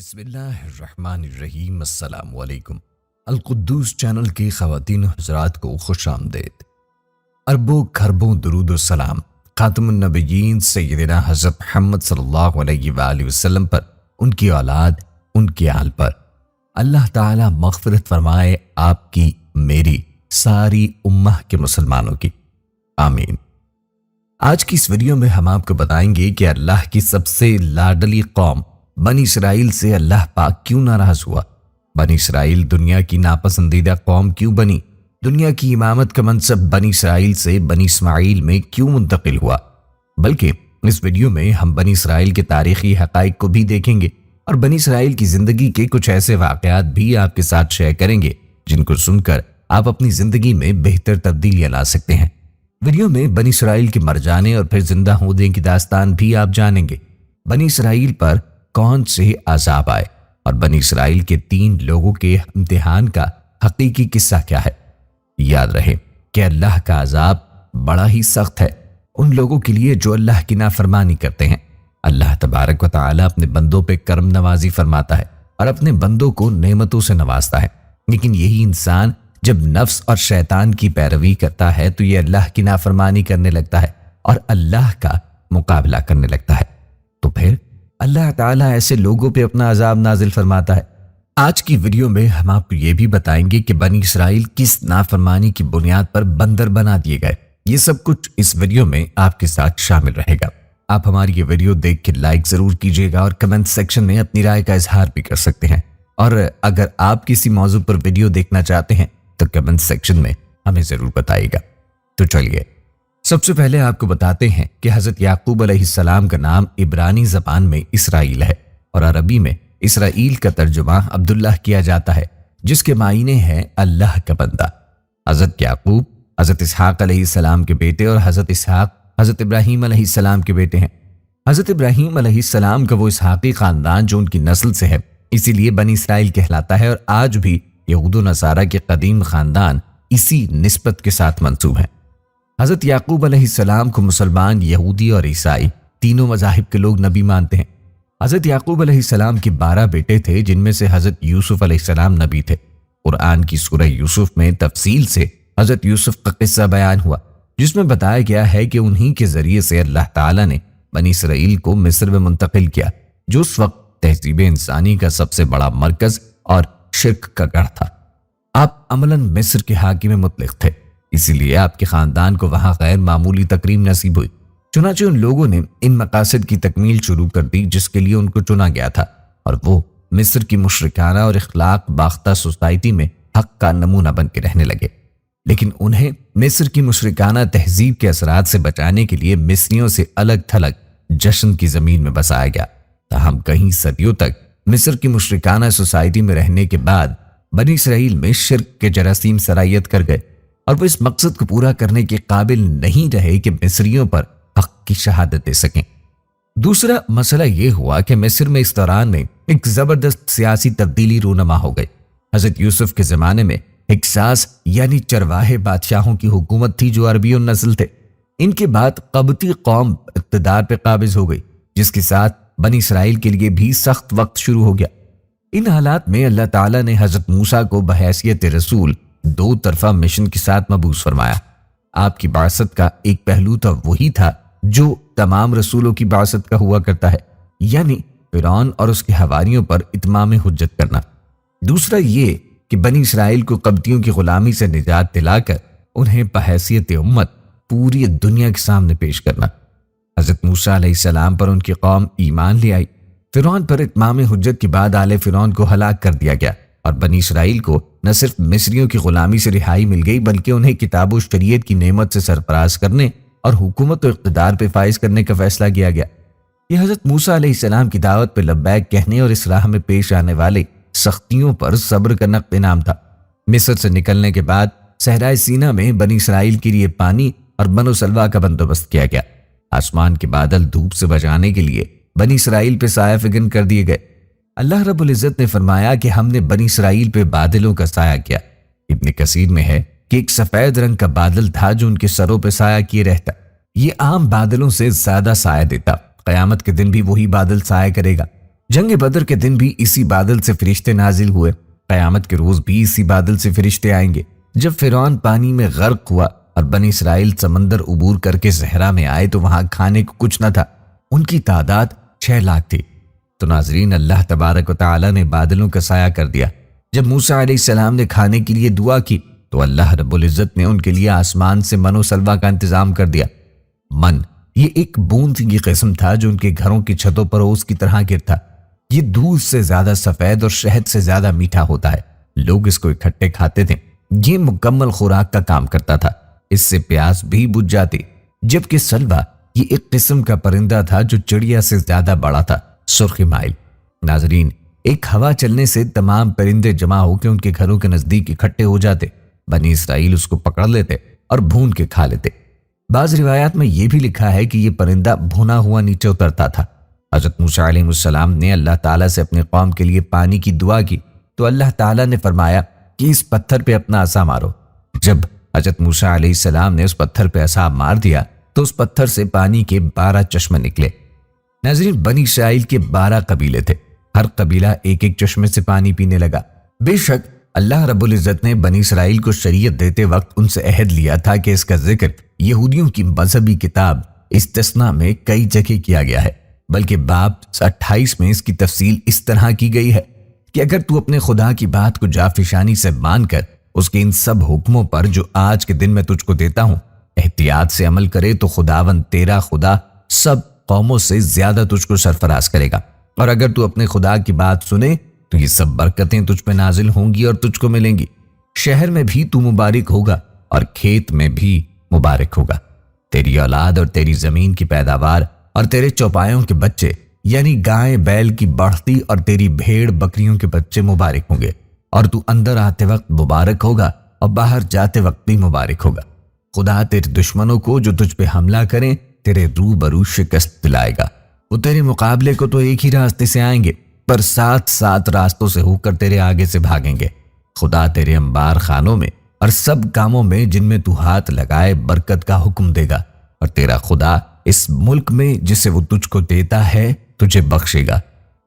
بسم اللہ الرحمن الرحیم۔ السلام علیکم۔ القدوس چینل کی خواتین و حضرات کو خوش آمدید۔ اربوں کھربوں درود و سلام خاتم النبیین سیدنا حضرت محمد صلی اللہ علیہ وآلہ وسلم پر، ان کی اولاد، ان کی آل پر۔ اللہ تعالی مغفرت فرمائے آپ کی، میری، ساری امہ کے مسلمانوں کی، آمین۔ آج کی اس ویڈیو میں ہم آپ کو بتائیں گے کہ اللہ کی سب سے لاڈلی قوم بنی اسرائیل سے اللہ پاک کیوں ناراض ہوا؟ بنی اسرائیل دنیا کی ناپسندیدہ قوم کیوں بنی؟ دنیا کی امامت کا منصب بنی اسرائیل سے بنی اسماعیل میں کیوں منتقل ہوا؟ بلکہ اس ویڈیو میں ہم بنی اسرائیل کے تاریخی حقائق کو بھی دیکھیں گے اور بنی اسرائیل کی زندگی کے کچھ ایسے واقعات بھی آپ کے ساتھ شیئر کریں گے جن کو سن کر آپ اپنی زندگی میں بہتر تبدیلیاں لا سکتے ہیں۔ ویڈیو میں بنی اسرائیل کے مر جانے اور پھر زندہ ہونے کی داستان بھی آپ جانیں گے۔ بنی اسرائیل پر کون سے عذاب آئے اور بنی اسرائیل کے 3 لوگوں کے امتحان کا حقیقی قصہ کیا ہے۔ یاد رہے کہ اللہ کا عذاب بڑا ہی سخت ہے ان لوگوں کے لیے جو اللہ کی نافرمانی کرتے ہیں۔ اللہ تبارک و تعالی اپنے بندوں پہ کرم نوازی فرماتا ہے اور اپنے بندوں کو نعمتوں سے نوازتا ہے، لیکن یہی انسان جب نفس اور شیطان کی پیروی کرتا ہے تو یہ اللہ کی نافرمانی کرنے لگتا ہے اور اللہ کا مقابلہ کرنے لگتا ہے، تو پھر اللہ تعالیٰ ایسے لوگوں پہ اپنا عذاب نازل فرماتا ہے۔ آج کی ویڈیو میں ہم آپ کو یہ بھی بتائیں گے کہ بنی اسرائیل کس نافرمانی کی بنیاد پر بندر بنا دیے گئے۔ یہ سب کچھ اس ویڈیو میں آپ کے ساتھ شامل رہے گا۔ آپ ہماری یہ ویڈیو دیکھ کے لائک ضرور کیجیے گا اور کمنٹ سیکشن میں اپنی رائے کا اظہار بھی کر سکتے ہیں، اور اگر آپ کسی موضوع پر ویڈیو دیکھنا چاہتے ہیں تو کمنٹ سیکشن میں ہمیں ضرور بتائیے گا۔ تو چلیے سب سے پہلے آپ کو بتاتے ہیں کہ حضرت یعقوب علیہ السلام کا نام عبرانی زبان میں اسرائیل ہے اور عربی میں اسرائیل کا ترجمہ عبداللہ کیا جاتا ہے، جس کے معنی ہے اللہ کا بندہ۔ حضرت یعقوب حضرت اسحاق علیہ السلام کے بیٹے اور حضرت اسحاق حضرت ابراہیم علیہ السلام کے بیٹے ہیں۔ حضرت ابراہیم علیہ السلام کا وہ اسحاقی خاندان جو ان کی نسل سے ہے، اسی لیے بنی اسرائیل کہلاتا ہے، اور آج بھی یہود و نصارہ کے قدیم خاندان اسی نسبت کے ساتھ منسوب ہیں۔ حضرت یعقوب علیہ السلام کو مسلمان، یہودی اور عیسائی تینوں مذاہب کے لوگ نبی مانتے ہیں۔ حضرت یعقوب علیہ السلام کے 12 بیٹے تھے، جن میں سے حضرت یوسف علیہ السلام نبی تھے۔ قرآن کی سورہ یوسف میں تفصیل سے حضرت یوسف کا قصہ بیان ہوا، جس میں بتایا گیا ہے کہ انہی کے ذریعے سے اللہ تعالیٰ نے بنی اسرائیل کو مصر میں منتقل کیا، جو اس وقت تہذیب انسانی کا سب سے بڑا مرکز اور شرک کا گڑھ تھا۔ آپ عملاً مصر کے حاکم مطلق تھے، اسی لیے آپ کے خاندان کو وہاں غیر معمولی تکریم نصیب ہوئی۔ چنانچہ ان لوگوں نے ان مقاصد کی تکمیل شروع کر دی جس کے لیے ان کو چنا گیا تھا، اور وہ مصر کی مشرکانہ اور اخلاق باختہ سوسائٹی میں حق کا نمونہ بن کے رہنے لگے۔ لیکن انہیں مصر کی مشرکانہ تہذیب کے اثرات سے بچانے کے لیے مصریوں سے الگ تھلگ جشن کی زمین میں بسایا گیا۔ تاہم کئی صدیوں تک مصر کی مشرکانہ سوسائٹی میں رہنے کے بعد بنی اسرائیل میں شرک کے جراثیم سرایت کر گئے، اور وہ اس مقصد کو پورا کرنے کے قابل نہیں رہے کہ مصریوں پر حق کی شہادت دے سکیں۔ دوسرا مسئلہ یہ ہوا کہ مصر میں اس دوران میں ایک زبردست سیاسی تبدیلی رونما ہو گئی۔ حضرت یوسف کے زمانے میں حکساس یعنی چرواہے بادشاہوں کی حکومت تھی جو عربی النسل تھے۔ ان کے بعد قبطی قوم اقتدار پہ قابض ہو گئی، جس کے ساتھ بنی اسرائیل کے لیے بھی سخت وقت شروع ہو گیا۔ ان حالات میں اللہ تعالیٰ نے حضرت موسیٰ کو بحیثیت رسول 2 طرفہ مشن کے ساتھ مبعوث فرمایا۔ آپ کی بعثت کا ایک پہلو تو وہی تھا جو تمام رسولوں کی بعثت کا ہوا کرتا ہے، یعنی فرعون اور اس کے حواریوں پر اتمام حجت کرنا۔ دوسرا یہ کہ بنی اسرائیل کو قبطیوں کی غلامی سے نجات دلا کر انہیں بحیثیت امت پوری دنیا کے سامنے پیش کرنا۔ حضرت موسیٰ علیہ السلام پر ان کی قوم ایمان لے آئی۔ فرعون پر اتمام حجت کے بعد آل فرعون کو ہلاک کر دیا گیا، اور بنی اسرائیل کو نہ صرف مصریوں کی غلامی سے رہائی مل گئی بلکہ انہیں کتاب و شریعت کی نعمت سے سرفراز کرنے اور حکومت و اقتدار پہ فائز کرنے کا فیصلہ کیا گیا۔ یہ حضرت موسیٰ علیہ السلام کی دعوت پہ لبیک کہنے اور اس راہ میں پیش آنے والے سختیوں پر صبر کا نقد انعام تھا۔ مصر سے نکلنے کے بعد صحرائے سینا میں بنی اسرائیل کے لیے پانی اور بنو سلوا کا بندوبست کیا گیا۔ آسمان کے بادل دھوپ سے بچانے کے لیے بنی اسرائیل پہ سایہ فگن کر دیے گئے۔ اللہ رب العزت نے فرمایا کہ ہم نے بنی اسرائیل پہ بادلوں کا سایہ کیا۔ ابن کثیر میں ہے کہ ایک سفید رنگ کا بادل تھا جو ان کے سروں پہ سایہ کیے رہتا۔ یہ عام بادلوں سے زیادہ سایہ دیتا۔ قیامت کے دن بھی وہی بادل سایہ کرے گا۔ جنگ بدر کے دن بھی اسی بادل سے فرشتے نازل ہوئے، قیامت کے روز بھی اسی بادل سے فرشتے آئیں گے۔ جب فرعون پانی میں غرق ہوا اور بنی اسرائیل سمندر عبور کر کے صحرا میں آئے تو وہاں کھانے کو کچھ نہ تھا، ان کی تعداد 6 لاکھ تھی۔ تو ناظرین، اللہ تبارک و تعالی نے بادلوں کا سایہ کر دیا۔ جب موسیٰ علیہ السلام نے کھانے کے لیے دعا کی تو اللہ رب العزت نے ان کے لیے آسمان سے من و سلوہ کا انتظام کر دیا۔ من یہ ایک بوند کی قسم تھا جو ان کے گھروں کی چھتوں پر اوس کی طرح گر تھا۔ یہ دودھ سے زیادہ سفید اور شہد سے زیادہ میٹھا ہوتا ہے، لوگ اس کو اکٹھے کھاتے تھے۔ یہ مکمل خوراک کا کام کرتا تھا، اس سے پیاس بھی بجھ جاتی۔ جبکہ سلوہ یہ ایک قسم کا پرندہ تھا جو چڑیا سے زیادہ بڑا تھا، سرخی مائل۔ ناظرین، ایک ہوا چلنے سے تمام پرندے جمع ہو کے ان کے گھروں کے نزدیک اکٹھے ہو جاتے۔ بنی اسرائیل اس کو پکڑ لیتے اور بھون کے کھا لیتے۔ بعض روایات میں یہ بھی لکھا ہے کہ یہ پرندہ بھونا ہوا نیچے اترتا تھا۔ حضرت موسیٰ علیہ السلام نے اللہ تعالیٰ سے اپنے قوم کے لیے پانی کی دعا کی تو اللہ تعالیٰ نے فرمایا کہ اس پتھر پہ اپنا عصا مارو۔ جب حضرت موسیٰ علیہ السلام نے اس پتھر پہ عصا مار دیا تو اس پتھر سے پانی کے 12 چشمے نکلے۔ ناظرین، بنی اسرائیل کے 12 قبیلے تھے، ہر قبیلہ ایک ایک چشمے سے پانی پینے لگا۔ بے شک اللہ رب العزت نے بنی اسرائیل کو شریعت دیتے وقت ان سے عہد لیا تھا کہ اس کا ذکر یہودیوں کی مذہبی کتاب استثنا میں کئی جگہ کیا گیا ہے، بلکہ باب 28 میں اس کی تفصیل اس طرح کی گئی ہے کہ اگر تو اپنے خدا کی بات کو جافشانی سے مان کر اس کے ان سب حکموں پر جو آج کے دن میں تجھ کو دیتا ہوں احتیاط سے عمل کرے تو خداوند تیرا خدا سب قوموں سے زیادہ تجھ کو سرفراز کرے گا، اور اگر تو اپنے خدا کی بات سنے تو یہ سب برکتیں تجھ پہ نازل ہوں گی اور تجھ کو ملیں گی۔ شہر میں بھی تو مبارک ہوگا اور کھیت میں بھی مبارک ہوگا۔ تیری اولاد اور تیری زمین کی پیداوار اور تیرے چوپایوں کے بچے یعنی گائے بیل کی بڑھتی اور تیری بھیڑ بکریوں کے بچے مبارک ہوں گے، اور تو اندر آتے وقت مبارک ہوگا اور باہر جاتے وقت بھی مبارک ہوگا۔ خدا تیرے دشمنوں کو جو تجھ پہ حملہ کریں تیرے روبرو شکست دلائے گا۔ وہ تیرے مقابلے کو تو ایک ہی راستے سے آئیں گے پر 7 راستوں سے ہو کر تیرے آگے سے بھاگیں گے۔ خدا تیرے انبار خانوں میں اور سب کاموں میں جن میں تو ہاتھ لگائے برکت کا حکم دے گا، اور تیرا خدا اس ملک میں جسے وہ تجھ کو دیتا ہے تجھے بخشے گا۔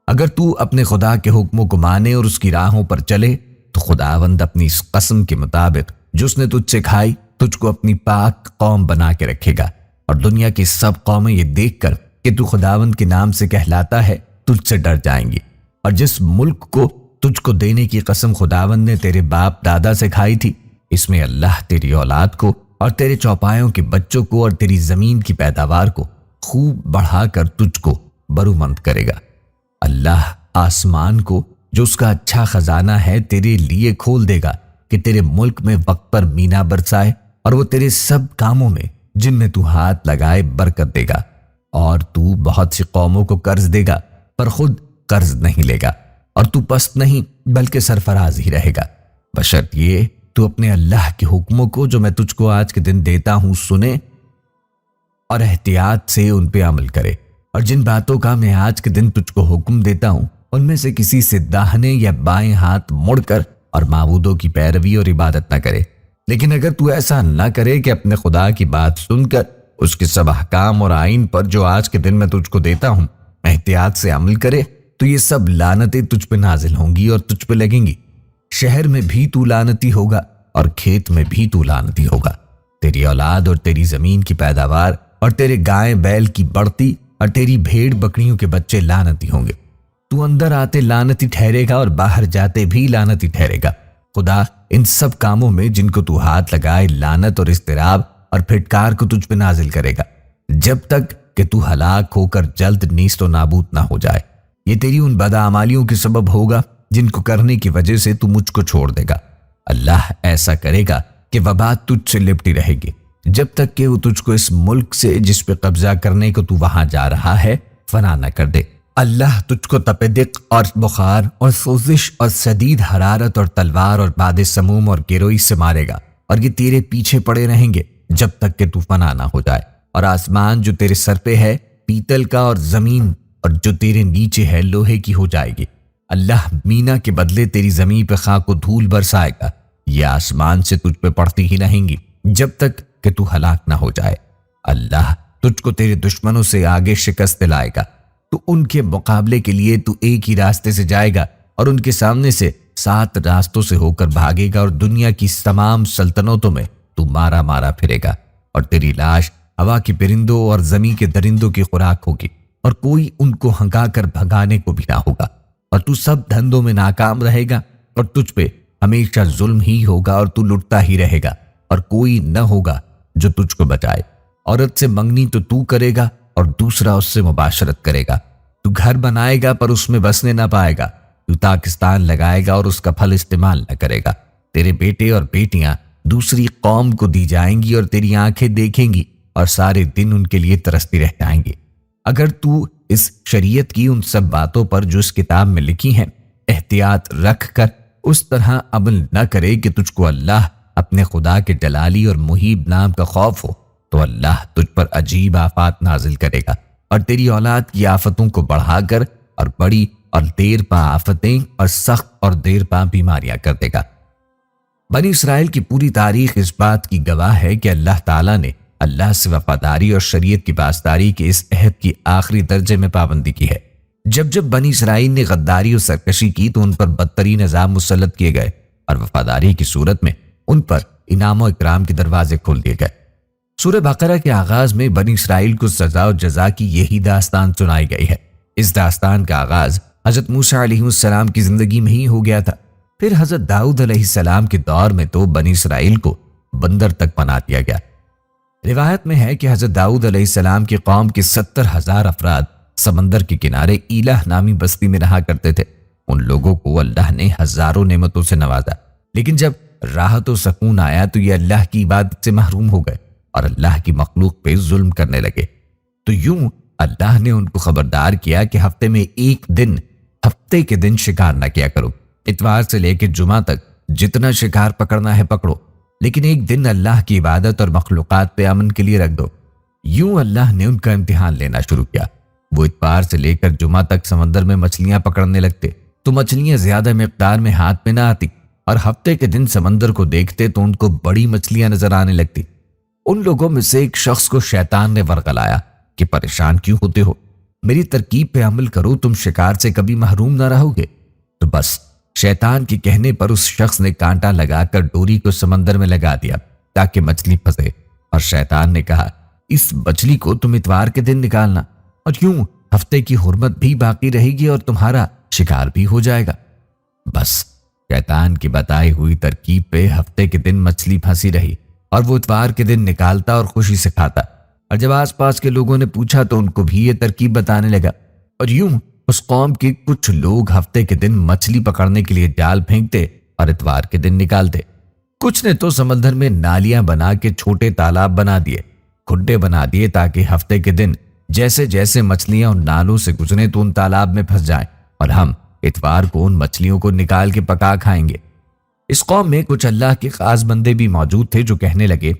اگر تو اپنے خدا کے حکموں کو مانے اور اس کی راہوں پر چلے تو خداوند اپنی اس قسم کے مطابق جو اس نے تجھ سے کھائی تجھ کو اپنی پاک قوم بنا کے رکھے گا، اور دنیا کی سب قومیں یہ دیکھ کر کہ تو خداوند کے نام سے کہلاتا ہے تجھ سے ڈر جائیں گی۔ اور جس ملک کو تجھ کو دینے کی قسم خداوند نے تیرے باپ دادا سے کھائی تھی، اس میں اللہ تیری اولاد کو اور تیرے چوپایوں کے بچوں کو اور تیری زمین کی پیداوار کو خوب بڑھا کر تجھ کو برومند کرے گا۔ اللہ آسمان کو جو اس کا اچھا خزانہ ہے تیرے لیے کھول دے گا کہ تیرے ملک میں وقت پر مینا برسائے، اور وہ تیرے سب کاموں میں جن میں تو ہاتھ لگائے برکت دے گا، اور تو بہت سی قوموں کو قرض دے گا پر خود قرض نہیں لے گا، اور تو پست نہیں بلکہ سرفراز ہی رہے گا، بشرط یہ تو اپنے اللہ کے حکموں کو جو میں تجھ کو آج کے دن دیتا ہوں سنے اور احتیاط سے ان پہ عمل کرے، اور جن باتوں کا میں آج کے دن تجھ کو حکم دیتا ہوں ان میں سے کسی سے داہنے یا بائیں ہاتھ مڑ کر اور معبودوں کی پیروی اور عبادت نہ کرے۔ لیکن اگر تو ایسا نہ کرے کہ اپنے خدا کی بات سن کر اس کے سب احکام اور آئین پر جو آج کے دن میں تجھ کو دیتا ہوں احتیاط سے عمل کرے تو یہ سب لعنتیں تجھ پہ نازل ہوں گی اور تجھ پہ لگیں گی۔ شہر میں بھی تو لعنتی ہوگا اور کھیت میں بھی تو لعنتی ہوگا۔ تیری اولاد اور تیری زمین کی پیداوار اور تیرے گائے بیل کی بڑھتی اور تیری بھیڑ بکریوں کے بچے لعنتی ہوں گے۔ تو اندر آتے لعنتی ٹھہرے گا اور باہر جاتے بھی لعنتی ٹھہرے گا۔ خدا ان سب کاموں میں جن کو تو ہاتھ لگائے لعنت اور اضطراب اور پھٹکار کو تجھ پہ نازل کرے گا، جب تک کہ تو ہلاک ہو کر جلد نیست و نابود نہ ہو جائے۔ یہ تیری ان بدعمالیوں کے سبب ہوگا جن کو کرنے کی وجہ سے تو مجھ کو چھوڑ دے گا۔ اللہ ایسا کرے گا کہ وبا تجھ سے لپٹی رہے گی جب تک کہ وہ تجھ کو اس ملک سے جس پہ قبضہ کرنے کو تو وہاں جا رہا ہے فنا نہ کر دے۔ اللہ تجھ کو تپ دق اور بخار اور سوزش اور شدید حرارت اور تلوار اور باد سموم اور گروئی سے مارے گا، اور یہ تیرے پیچھے پڑے رہیں گے جب تک کہ تو فنا نہ ہو جائے۔ اور آسمان جو تیرے سر پہ ہے پیتل کا، اور زمین اور جو تیرے نیچے ہے لوہے کی ہو جائے گی۔ اللہ مینا کے بدلے تیری زمین پہ خاک و دھول برسائے گا، یہ آسمان سے تجھ پہ پڑتی ہی رہیں گی جب تک کہ تو ہلاک نہ ہو جائے۔ اللہ تجھ کو تیرے دشمنوں سے آگے شکست دلائے گا، تو ان کے مقابلے کے لیے تو ایک ہی راستے سے جائے گا اور ان کے سامنے سے 7 راستوں سے ہو کر بھاگے گا، اور دنیا کی تمام سلطنتوں میں تو مارا مارا پھرے گا، اور تیری لاش ہوا کے پرندوں اور زمین کے درندوں کی خوراک ہوگی، اور کوئی ان کو ہنکا کر بھگانے کو بھی نہ ہوگا، اور تو سب دھندوں میں ناکام رہے گا، اور تجھ پہ ہمیشہ ظلم ہی ہوگا، اور تو لٹتا ہی رہے گا، اور کوئی نہ ہوگا جو تجھ کو بچائے۔ عورت سے منگنی تو کرے گا اور دوسرا اس سے مباشرت کرے گا۔ تو گھر بنائے گا پر اس میں بسنے نہ پائے گا، تو پاکستان لگائے گا اور اس کا پھل استعمال نہ کرے گا۔ تیرے بیٹے اور بیٹیاں دوسری قوم کو دی جائیں گی، اور تیری آنکھیں دیکھیں گی اور سارے دن ان کے لیے ترستی رہ جائیں گی۔ اگر تو اس شریعت کی ان سب باتوں پر جو اس کتاب میں لکھی ہیں احتیاط رکھ کر اس طرح عمل نہ کرے کہ تجھ کو اللہ اپنے خدا کے جلالی اور محیب نام کا خوف ہو، تو اللہ تجھ پر عجیب آفات نازل کرے گا، اور تیری اولاد کی آفتوں کو بڑھا کر اور بڑی اور دیر پا آفتیں اور سخت اور دیر پا بیماریاں کر دے گا۔ بنی اسرائیل کی پوری تاریخ اس بات کی گواہ ہے کہ اللہ تعالیٰ نے اللہ سے وفاداری اور شریعت کی پاسداری کے اس عہد کی آخری درجے میں پابندی کی ہے۔ جب جب بنی اسرائیل نے غداری اور سرکشی کی تو ان پر بدترین عذاب مسلط کیے گئے، اور وفاداری کی صورت میں ان پر انعام و اکرام کے دروازے کھول دیے گئے۔ سورہ بقرہ کے آغاز میں بنی اسرائیل کو سزا و جزا کی یہی داستان سنائی گئی ہے۔ اس داستان کا آغاز حضرت موسیٰ علیہ السلام کی زندگی میں ہی ہو گیا تھا۔ پھر حضرت داؤد علیہ السلام کے دور میں تو بنی اسرائیل کو بندر تک بنا دیا گیا۔ روایت میں ہے کہ حضرت داؤد علیہ السلام کی قوم کے 70,000 افراد سمندر کے کنارے ایلہ نامی بستی میں رہا کرتے تھے۔ ان لوگوں کو اللہ نے ہزاروں نعمتوں سے نوازا، لیکن جب راحت و سکون آیا تو یہ اللہ کی عبادت سے محروم ہو گئے اور اللہ کی مخلوق پہ ظلم کرنے لگے۔ تو یوں اللہ نے ان کو خبردار کیا کہ ہفتے کے دن شکار نہ کیا کرو، اتوار سے لے کے جمعہ تک جتنا شکار پکڑنا ہے پکڑو، لیکن ایک دن اللہ کی عبادت اور مخلوقات پہ امن کے لیے رکھ دو۔ یوں اللہ نے ان کا امتحان لینا شروع کیا۔ وہ اتوار سے لے کر جمعہ تک سمندر میں مچھلیاں پکڑنے لگتے تو مچھلیاں زیادہ مقدار میں ہاتھ میں نہ آتی، اور ہفتے کے دن سمندر کو دیکھتے تو ان کو بڑی مچھلیاں نظر آنے لگتی۔ ان لوگوں میں سے ایک شخص کو شیطان نے ورغلایا کہ پریشان کیوں ہوتے ہو، میری ترکیب پہ عمل کرو، تم شکار سے کبھی محروم نہ رہو گے۔ تو بس شیطان کے کہنے پر اس شخص نے کانٹا لگا کر ڈوری کو سمندر میں لگا دیا تاکہ مچھلی پھنسے، اور شیطان نے کہا اس مچھلی کو تم اتوار کے دن نکالنا، اور یوں ہفتے کی حرمت بھی باقی رہے گی اور تمہارا شکار بھی ہو جائے گا۔ بس شیطان کی بتائی ہوئی ترکیب پہ ہفتے کے دن مچھلی پھنسی رہی، اور وہ اتوار کے دن نکالتا اور خوشی سے کھاتا، اور جب آس پاس کے لوگوں نے پوچھا تو ان کو بھی یہ ترکیب بتانے لگا، اور یوں اس قوم کے کچھ لوگ ہفتے کے دن مچھلی پکڑنے کے لیے جال پھینکتے اور اتوار کے دن نکالتے۔ کچھ نے تو سمندر میں نالیاں بنا کے چھوٹے تالاب بنا دیے، کھڈے بنا دیے تاکہ ہفتے کے دن جیسے جیسے مچھلیاں ان نالوں سے گزریں تو ان تالاب میں پھنس جائیں، اور ہم اتوار کو ان مچھلیوں کو نکال کے پکا کھائیں گے۔ اس قوم میں کچھ اللہ کے خاص بندے بھی موجود تھے جو کہنے لگے،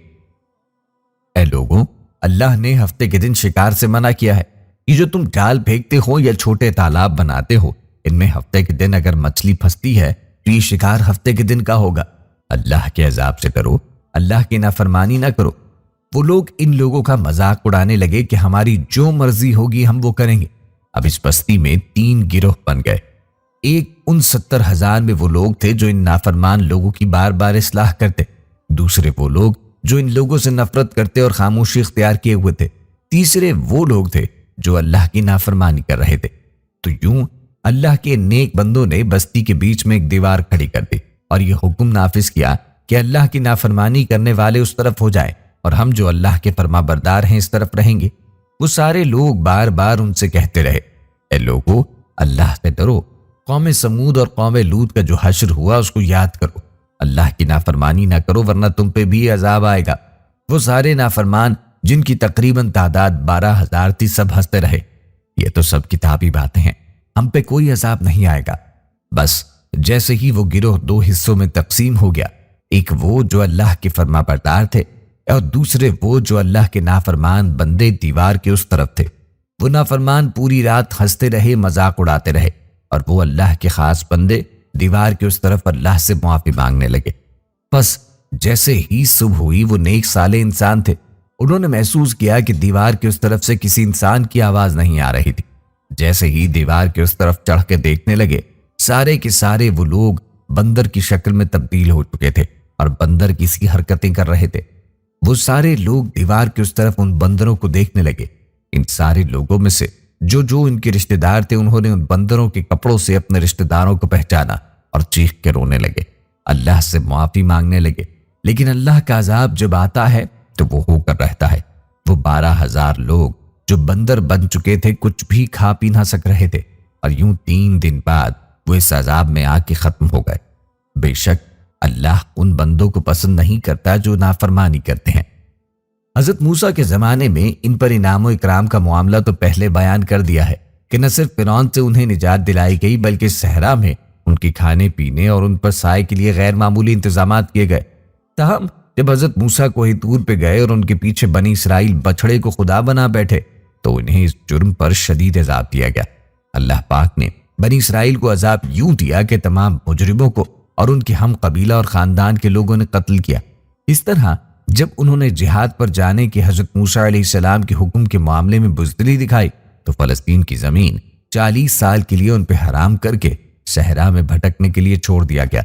اے لوگوں، اللہ نے ہفتے کے دن شکار سے منع کیا ہے۔ یہ جو تم جال پھینکتے ہو یا چھوٹے تالاب بناتے ہو، ان میں ہفتے کے دن اگر مچھلی پھنستی ہے تو یہ شکار ہفتے کے دن کا ہوگا۔ اللہ کے عذاب سے ڈرو، اللہ کی نافرمانی نہ کرو۔ وہ لوگ ان لوگوں کا مذاق اڑانے لگے کہ ہماری جو مرضی ہوگی ہم وہ کریں گے۔ اب اس بستی میں 3 گروہ بن گئے۔ ایک ان 70,000 میں وہ لوگ تھے جو ان نافرمان لوگوں کی بار بار اصلاح کرتے، دوسرے وہ لوگ جو ان لوگوں سے نفرت کرتے اور خاموشی اختیار کیے ہوئے تھے، تیسرے وہ لوگ تھے جو اللہ کی نافرمانی کر رہے تھے۔ تو یوں اللہ کے نیک بندوں نے بستی کے بیچ میں ایک دیوار کھڑی کر دی اور یہ حکم نافذ کیا کہ اللہ کی نافرمانی کرنے والے اس طرف ہو جائیں اور ہم جو اللہ کے فرما بردار ہیں اس طرف رہیں گے۔ وہ سارے لوگ بار بار ان سے کہتے رہے، اے لوگو، اللہ سے ڈرو، قوم سمود اور قوم لوط کا جو حشر ہوا اس کو یاد کرو، اللہ کی نافرمانی نہ کرو ورنہ تم پہ بھی عذاب آئے گا۔ وہ سارے نافرمان جن کی تقریباً تعداد 12,000 تھی سب ہنستے رہے، یہ تو سب کتابی باتیں ہیں، ہم پہ کوئی عذاب نہیں آئے گا۔ بس جیسے ہی وہ گروہ 2 حصوں میں تقسیم ہو گیا، ایک وہ جو اللہ کے فرما بردار تھے اور دوسرے وہ جو اللہ کے نافرمان بندے دیوار کے اس طرف تھے۔ وہ نافرمان پوری رات ہنستے رہے، مذاق اڑاتے رہے، اور وہ اللہ کے خاص بندے دیوار کے اس طرف اللہ سے معافی مانگنے لگے۔ بس جیسے ہی صبح ہوئی وہ نیک صالح انسان تھے، انہوں نے محسوس کیا کہ دیوار کے اس طرف سے کسی انسان کی آواز نہیں آ رہی تھی۔ جیسے ہی دیوار کے اس طرف چڑھ کے دیکھنے لگے، سارے کے سارے وہ لوگ بندر کی شکل میں تبدیل ہو چکے تھے اور بندر کی سی حرکتیں کر رہے تھے۔ وہ سارے لوگ دیوار کے اس طرف ان بندروں کو دیکھنے لگے۔ ان سارے لوگوں میں سے جو ان کے رشتہ دار تھے، انہوں نے ان بندروں کے کپڑوں سے اپنے رشتہ داروں کو پہچانا اور چیخ کے رونے لگے، اللہ سے معافی مانگنے لگے۔ لیکن اللہ کا عذاب جب آتا ہے تو وہ ہو کر رہتا ہے۔ وہ 12,000 لوگ جو بندر بن چکے تھے کچھ بھی کھا پی نہ سک رہے تھے، اور یوں 3 دن بعد وہ اس عذاب میں آ کے ختم ہو گئے۔ بے شک اللہ ان بندوں کو پسند نہیں کرتا جو نافرمانی کرتے ہیں۔ حضرت موسیٰ کے زمانے میں ان پر انعام و اکرام کا معاملہ تو پہلے بیان کر دیا ہے کہ نہ صرف فرعون سے انہیں نجات دلائی گئی بلکہ صحرا میں ان کے کھانے پینے اور ان پر سائے کے لیے غیر معمولی انتظامات کیے گئے۔ تاہم جب حضرت موسیٰ کوہ طور پہ گئے اور ان کے پیچھے بنی اسرائیل بچڑے کو خدا بنا بیٹھے تو انہیں اس جرم پر شدید عذاب دیا گیا۔ اللہ پاک نے بنی اسرائیل کو عذاب یوں دیا کہ تمام مجرموں کو اور ان کے ہم قبیلہ اور خاندان کے لوگوں نے قتل کیا۔ اس طرح جب انہوں نے جہاد پر جانے کے حضرت موسیٰ علیہ السلام کے حکم کے معاملے میں بزدلی دکھائی تو فلسطین کی زمین 40 سال کے لیے ان پہ حرام کر کے صحرا میں بھٹکنے کے لیے چھوڑ دیا گیا۔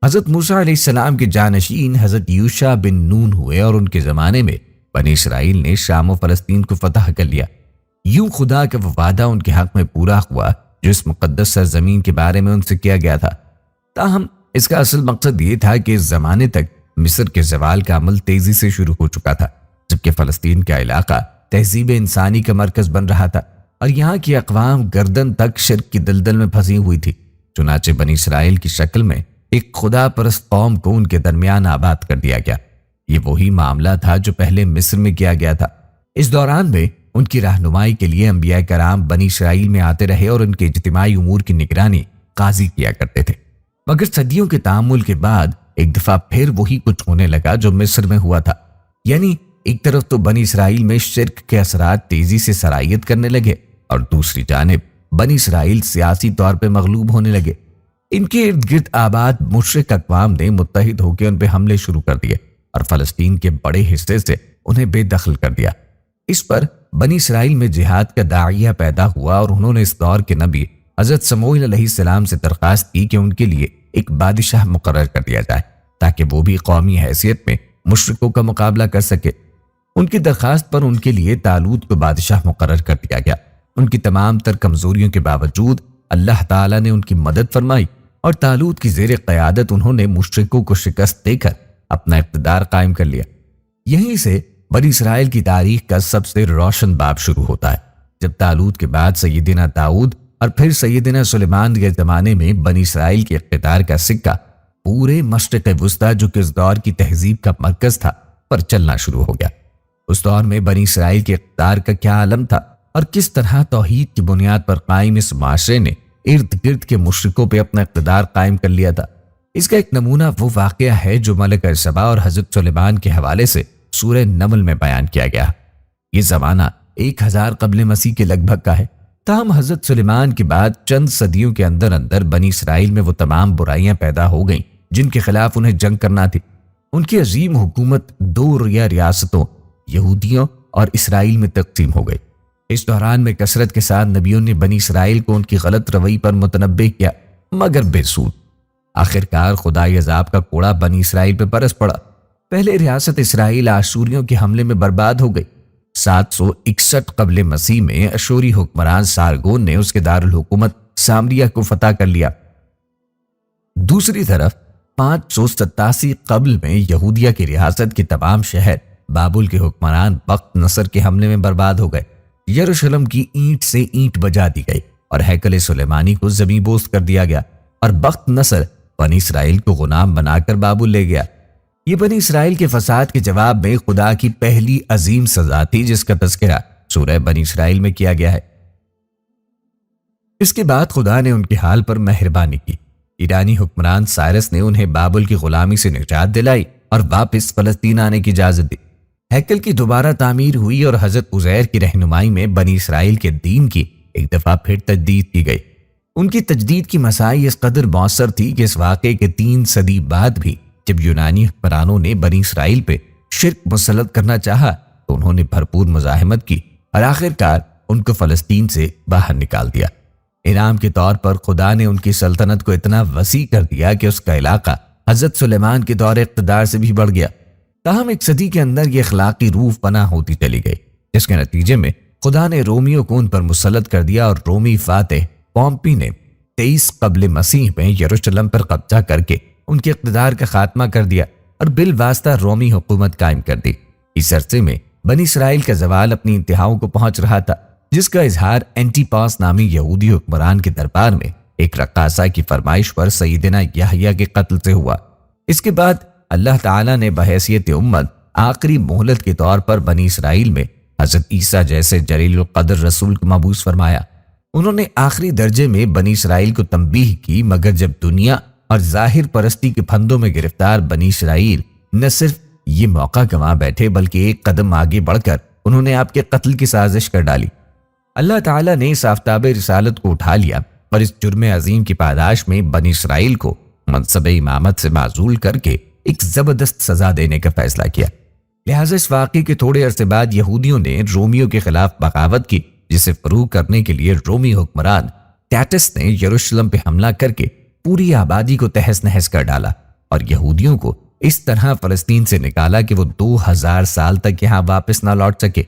حضرت موسیٰ علیہ السلام کے جانشین حضرت یوشع بن نون ہوئے اور ان کے زمانے میں بنی اسرائیل نے شام و فلسطین کو فتح کر لیا۔ یوں خدا کا وہ وعدہ ان کے حق میں پورا ہوا جو اس مقدس سرزمین کے بارے میں ان سے کیا گیا تھا۔ تاہم اس کا اصل مقصد یہ تھا کہ اس زمانے تک مصر کے زوال کا عمل تیزی سے شروع ہو چکا تھا، جبکہ فلسطین کا علاقہ تہذیب انسانی کا مرکز بن رہا تھا اور یہاں کی اقوام گردن تک شرک کی دلدل میں پھنسی ہوئی تھی۔ چنانچہ بنی اسرائیل کی شکل میں ایک خدا پرست قوم کو ان کے درمیان آباد کر دیا گیا۔ یہ وہی معاملہ تھا جو پہلے مصر میں کیا گیا تھا۔ اس دوران میں ان کی رہنمائی کے لیے انبیاء کرام بنی اسرائیل میں آتے رہے اور ان کے اجتماعی امور کی نگرانی قاضی کیا کرتے تھے۔ مگر صدیوں کے تعامل کے بعد ایک دفعہ پھر وہی کچھ ہونے لگا جو مصر میں ہوا تھا، یعنی ایک طرف تو بنی اسرائیل میں شرک کے اثرات تیزی سے سرایت کرنے لگے اور دوسری جانب بنی اسرائیل سیاسی طور پہ مغلوب ہونے لگے۔ ان کے ارد گرد آباد مشرک اقوام نے متحد ہو کے ان پہ حملے شروع کر دیے اور فلسطین کے بڑے حصے سے انہیں بے دخل کر دیا۔ اس پر بنی اسرائیل میں جہاد کا داعیہ پیدا ہوا اور انہوں نے اس دور کے نبی حضرت سموئیل علیہ السلام سے درخواست کی کہ ان کے لیے ایک بادشاہ مقرر کر دیا جائے تاکہ وہ بھی قومی حیثیت میں مشرکوں کا مقابلہ کر سکے۔ ان کی درخواست پر ان کے لیے طالوت کو بادشاہ مقرر کر دیا گیا۔ ان کی تمام تر کمزوریوں کے باوجود اللہ تعالیٰ نے ان کی مدد فرمائی اور طالوت کی زیر قیادت انہوں نے مشرکوں کو شکست دے کر اپنا اقتدار قائم کر لیا۔ یہیں سے بنی اسرائیل کی تاریخ کا سب سے روشن باب شروع ہوتا ہے، جب طالوت کے بعد سیدنا داؤد اور پھر سیدنا سلیمان کے زمانے میں بنی اسرائیل کے اقتدار کا سکہ پورے مشرق وسطیٰ جو کہ اس دور کی تہذیب کا مرکز تھا پر چلنا شروع ہو گیا۔ اس دور میں بنی اسرائیل کے اقتدار کا کیا عالم تھا اور کس طرح توحید کی بنیاد پر قائم اس معاشرے نے ارد گرد کے مشرکوں پہ اپنا اقتدار قائم کر لیا تھا۔ اس کا ایک نمونہ وہ واقعہ ہے جو ملکہ سبا اور حضرت سلیمان کے حوالے سے سورہ نمل میں بیان کیا گیا۔ یہ زمانہ 1000 قبل مسیح کے لگ بھگ کا ہے۔ تاہم حضرت سلیمان کے بعد چند صدیوں کے اندر اندر بنی اسرائیل میں وہ تمام برائیاں پیدا ہو گئیں جن کے خلاف انہیں جنگ کرنا تھی۔ ان کی عظیم حکومت 2 ریاستوں یہودیوں اور اسرائیل میں تقسیم ہو گئی۔ اس دوران میں کثرت کے ساتھ نبیوں نے بنی اسرائیل کو ان کی غلط روی پر متنبہ کیا مگر بے سود۔ آخرکار خدائی عذاب کا کوڑا بنی اسرائیل پہ برس پڑا۔ پہلے ریاست اسرائیل آشوریوں کے حملے میں برباد ہو گئی۔ 761 قبل مسیح میں اشوری حکمران سارگون نے اس کے دارالحکومت سامریہ کو فتح کر لیا۔ دوسری طرف 587 قبل میں یہودیہ کی ریاست کے تمام شہر بابل کے حکمران بخت نصر کے حملے میں برباد ہو گئے۔ یروشلم کی اینٹ سے اینٹ بجا دی گئی اور ہیکل سلیمانی کو زمیں بوس کر دیا گیا اور بخت نصر بنی اسرائیل کو غلام بنا کر بابل لے گیا۔ یہ بنی اسرائیل کے فساد کے جواب میں خدا کی پہلی عظیم سزا تھی جس کا تذکرہ سورہ بنی اسرائیل میں کیا گیا ہے۔ اس کے بعد خدا نے ان کے حال پر مہربانی کی۔ ایرانی حکمران سائرس نے انہیں بابل کی غلامی سے نجات دلائی اور واپس فلسطین آنے کی اجازت دی۔ ہیکل کی دوبارہ تعمیر ہوئی اور حضرت عزیر کی رہنمائی میں بنی اسرائیل کے دین کی ایک دفعہ پھر تجدید کی گئی۔ ان کی تجدید کی مساعی اس قدر مؤثر تھی کہ اس واقعے کے 3 صدی بعد بھی جب یونانی حکمرانوں نے بنی اسرائیل پہ شرک مسلط کرنا چاہا تو انہوں نے بھرپور مزاحمت کی اور آخرکار ان کو فلسطین سے باہر نکال دیا۔ انعام کے طور پر خدا نے ان کی سلطنت کو اتنا وسیع کر دیا کہ اس کا علاقہ حضرت سلیمان کے دور اقتدار سے بھی بڑھ گیا۔ تاہم ایک صدی کے اندر یہ اخلاقی روح پناہ ہوتی چلی گئی، جس کے نتیجے میں خدا نے رومیوں کو ان پر مسلط کر دیا اور رومی فاتح پومپی نے 23 قبل مسیح میں یروشلم پر قبضہ کر کے ان کے اقتدار کا خاتمہ کر دیا اور بالواسطہ رومی حکومت قائم کر دی۔ اس عرصے میں بنی اسرائیل کا زوال اپنی انتہاؤں کو پہنچ رہا تھا، جس کا اظہار اینٹی پاس نامی یہودی حکمران کے دربار میں ایک رقاصہ کی فرمائش پر سیدنا یحییٰ کے قتل سے ہوا۔ اس کے بعد اللہ تعالیٰ نے بحیثیت امت آخری مہلت کے طور پر بنی اسرائیل میں حضرت عیسیٰ جیسے جلیل القدر رسول کو مبعوث فرمایا۔ انہوں نے آخری درجے میں بنی اسرائیل کو تنبیہ کی، مگر جب دنیا اور ظاہر پرستی کے پھندوں میں گرفتار بنی اسرائیل نہ صرف یہ موقع گنوا بیٹھے بلکہ ایک قدم آگے بڑھ کر انہوں نے آپ کے قتل کی سازش کر ڈالی۔ اللہ تعالیٰ نے اس آفتاب رسالت کو اٹھا لیا اور اس جرم عظیم کی پاداش میں بنی اسرائیل کو منصب امامت سے معزول کر کے ایک زبردست سزا دینے کا فیصلہ کیا۔ لہٰذا اس واقعے کے تھوڑے عرصے بعد یہودیوں نے رومیوں کے خلاف بغاوت کی، جسے فروغ کرنے کے لیے رومی حکمران ٹیٹس نے یروشلم پہ حملہ کر کے پوری آبادی کو تہس نہس کر ڈالا اور یہودیوں کو اس طرح فلسطین سے نکالا کہ وہ 2000 سال تک یہاں واپس نہ لوٹ سکے۔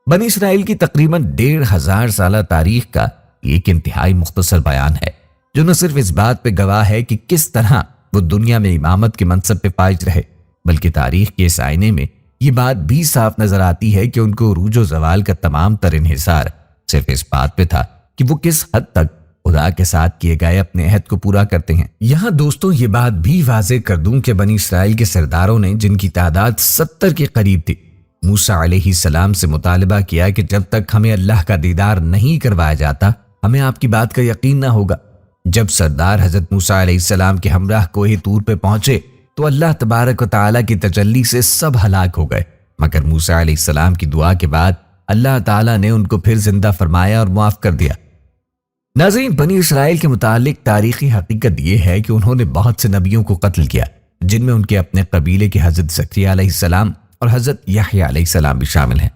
بنی اسرائیل کی تقریباً 1500 سالہ تاریخ کا ایک انتہائی مختصر بیان ہے، جو نہ صرف اس بات پہ گواہ ہے کہ کس طرح وہ دنیا میں امامت کے منصب پہ فائز رہے، بلکہ تاریخ کے اس آئینے میں یہ بات بھی صاف نظر آتی ہے کہ ان کو عروج و زوال کا تمام تر انحصار صرف اس بات پہ تھا کہ وہ کس حد تک خدا کے ساتھ کیے گئے اپنے عہد کو پورا کرتے ہیں۔ یہاں دوستوں یہ بات بھی واضح کر دوں کہ بنی اسرائیل کے سرداروں نے، جن کی تعداد 70 کے قریب تھی، موسیٰ علیہ السلام سے مطالبہ کیا کہ جب تک ہمیں اللہ کا دیدار نہیں کروایا جاتا ہمیں آپ کی بات کا یقین نہ ہوگا۔ جب سردار حضرت موسیٰ علیہ السلام کے ہمراہ کوہ طور پہ پہنچے تو اللہ تبارک و تعالیٰ کی تجلی سے سب ہلاک ہو گئے، مگر موسیٰ علیہ السلام کی دعا کے بعد اللہ تعالیٰ نے ان کو پھر زندہ فرمایا اور معاف کر دیا۔ ناظرین، بنی اسرائیل کے متعلق تاریخی حقیقت یہ ہے کہ انہوں نے بہت سے نبیوں کو قتل کیا، جن میں ان کے اپنے قبیلے کے حضرت زکریا علیہ السلام اور حضرت یحییٰ علیہ السلام بھی شامل ہیں۔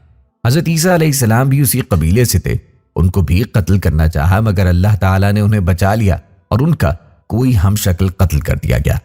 حضرت عیسیٰ علیہ السلام بھی اسی قبیلے سے تھے، ان کو بھی قتل کرنا چاہا مگر اللہ تعالیٰ نے انہیں بچا لیا اور ان کا کوئی ہم شکل قتل کر دیا گیا۔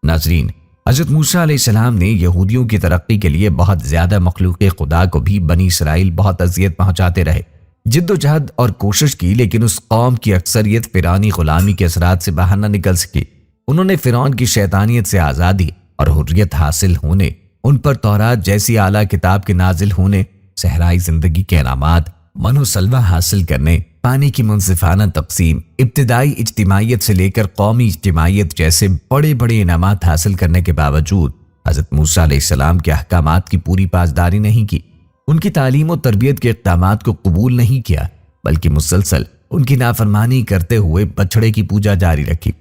ناظرین، حضرت موسیٰ علیہ السلام نے یہودیوں کی ترقی کے لیے بہت زیادہ مخلوق خدا کو بھی بنی اسرائیل بہت اذیت پہنچاتے رہے، جد و جہد اور کوشش کی، لیکن اس قوم کی اکثریت فرعونی غلامی کے اثرات سے باہر نہ نکل سکی۔ انہوں نے فرعون کی شیطانیت سے آزادی اور حریت حاصل ہونے، ان پر تورات جیسی اعلیٰ کتاب کے نازل ہونے، صحرائی زندگی کے انعامات، من و سلوہ حاصل کرنے، پانی کی منصفانہ تقسیم، ابتدائی اجتماعیت سے لے کر قومی اجتماعیت جیسے بڑے بڑے انعامات حاصل کرنے کے باوجود حضرت موسیٰ علیہ السلام کے احکامات کی پوری پاسداری نہیں کی، ان کی تعلیم و تربیت کے اقدامات کو قبول نہیں کیا، بلکہ مسلسل ان کی نافرمانی کرتے ہوئے بچڑے کی پوجا جاری رکھی۔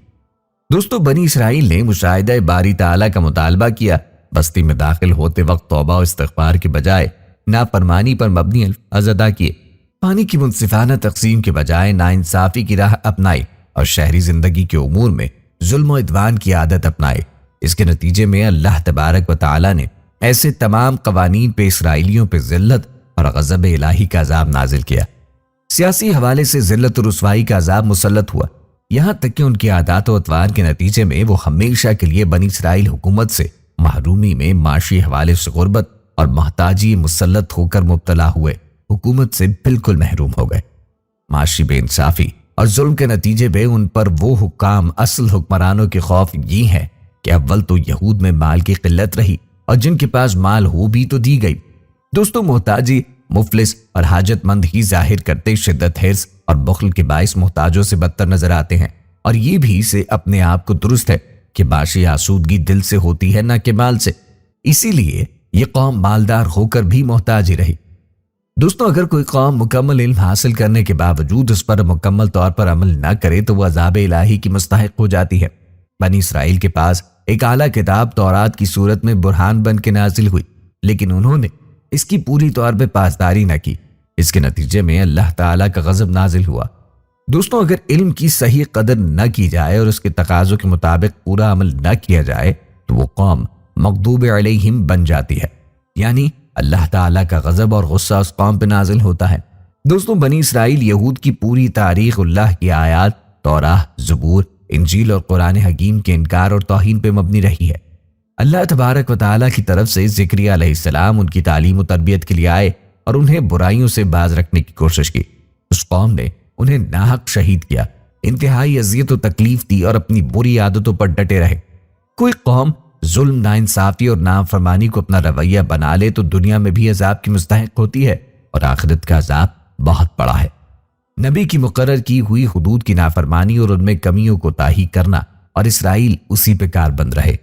دوستو، بنی اسرائیل نے مشاہدہ باری تعالیٰ کا مطالبہ کیا، بستی میں داخل ہوتے وقت توبہ و استغفار کے بجائے نافرمانی پر مبنی الفاظ ادا کیے، پانی کی منصفانہ تقسیم کے بجائے ناانصافی کی راہ اپنائی اور شہری زندگی کے امور میں ظلم و عدوان کی عادت اپنائے۔ اس کے نتیجے میں اللہ تبارک و تعالیٰ نے ایسے تمام قوانین پہ اسرائیلیوں پہ ذلت اور غضب الہی کا عذاب نازل کیا۔ سیاسی حوالے سے ذلت و رسوائی کا عذاب مسلط ہوا، یہاں تک کہ ان کی عادات و اطوار کے نتیجے میں وہ ہمیشہ کے لیے بنی اسرائیل حکومت سے محرومی میں معاشی حوالے سے غربت اور محتاجی مسلط ہو کر مبتلا ہوئے، حکومت سے بالکل محروم ہو گئے۔ معاشی بے انصافی اور ظلم کے نتیجے میں ان پر وہ حکام اصل حکمرانوں کے خوف یہ ہے کہ اول تو یہود میں مال کی قلت رہی اور جن کے پاس مال ہو بھی تو دی گئی۔ دوستو، محتاجی، مفلس اور حاجت مند ہی ظاہر کرتے شدت حرص اور بخل کے باعث محتاجوں سے بدتر نظر آتے ہیں، اور یہ بھی سے اپنے آپ کو درست ہے کہ معاشی آسودگی دل سے ہوتی ہے نہ کہ مال سے، اسی لیے یہ قوم مالدار ہو کر بھی محتاج ہی رہی۔ دوستو، اگر کوئی قوم مکمل علم حاصل کرنے کے باوجود اس پر مکمل طور پر عمل نہ کرے تو وہ عذاب الہی کی مستحق ہو جاتی ہے۔ بنی اسرائیل کے پاس ایک اعلیٰ کتاب تورات کی صورت میں برہان بن کے نازل ہوئی، لیکن انہوں نے اس کی پوری طور پہ پاسداری نہ کی۔ اس کے نتیجے میں اللہ تعالیٰ کا غضب نازل ہوا۔ دوستو، اگر علم کی صحیح قدر نہ کی جائے اور اس کے تقاضوں کے مطابق پورا عمل نہ کیا جائے تو وہ قوم مغضوب علیہم بن جاتی ہے، یعنی اللہ تعالیٰ کا غضب اور غصہ اس قوم پہ نازل ہوتا ہے۔ دوستوں، بنی اسرائیل یہود کی پوری تاریخ اللہ کی آیات، توراہ، زبور، انجیل اور قرآن حکیم کے انکار اور توہین پہ مبنی رہی ہے۔ اللہ تبارک و تعالیٰ کی طرف سے زکریا علیہ السلام ان کی تعلیم و تربیت کے لیے آئے اور انہیں برائیوں سے باز رکھنے کی کوشش کی۔ اس قوم نے انہیں ناحق شہید کیا، انتہائی اذیت و تکلیف دی اور اپنی بری عادتوں پر ڈٹے رہے۔ کوئی قوم ظلم، ناانصافی اور نافرمانی کو اپنا رویہ بنا لے تو دنیا میں بھی عذاب کی مستحق ہوتی ہے اور آخرت کا عذاب بہت بڑا ہے۔ نبی کی مقرر کی ہوئی حدود کی نافرمانی اور ان میں کمیوں کو تاہی کرنا، اور اسرائیل اسی پہ کاربند رہے۔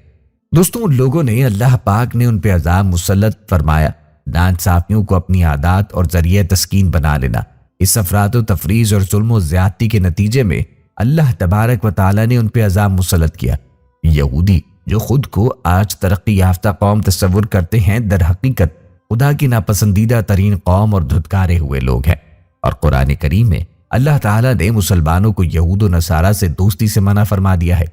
دوستوں، ان لوگوں نے اللہ پاک نے ان پہ عذاب مسلط فرمایا، ناانصافیوں کو اپنی عادات اور ذریعہ تسکین بنا لینا۔ اس افراط و تفریج اور ظلم و زیادتی کے نتیجے میں اللہ تبارک و تعالیٰ نے ان پہ عذاب مسلط کیا۔ یہودی جو خود کو آج ترقی یافتہ قوم تصور کرتے ہیں، در حقیقت خدا کی ناپسندیدہ ترین قوم اور دھتکارے ہوئے لوگ ہیں، اور قرآن کریم میں اللہ تعالیٰ نے مسلمانوں کو یہود و نصارہ سے دوستی سے منع فرما دیا ہے۔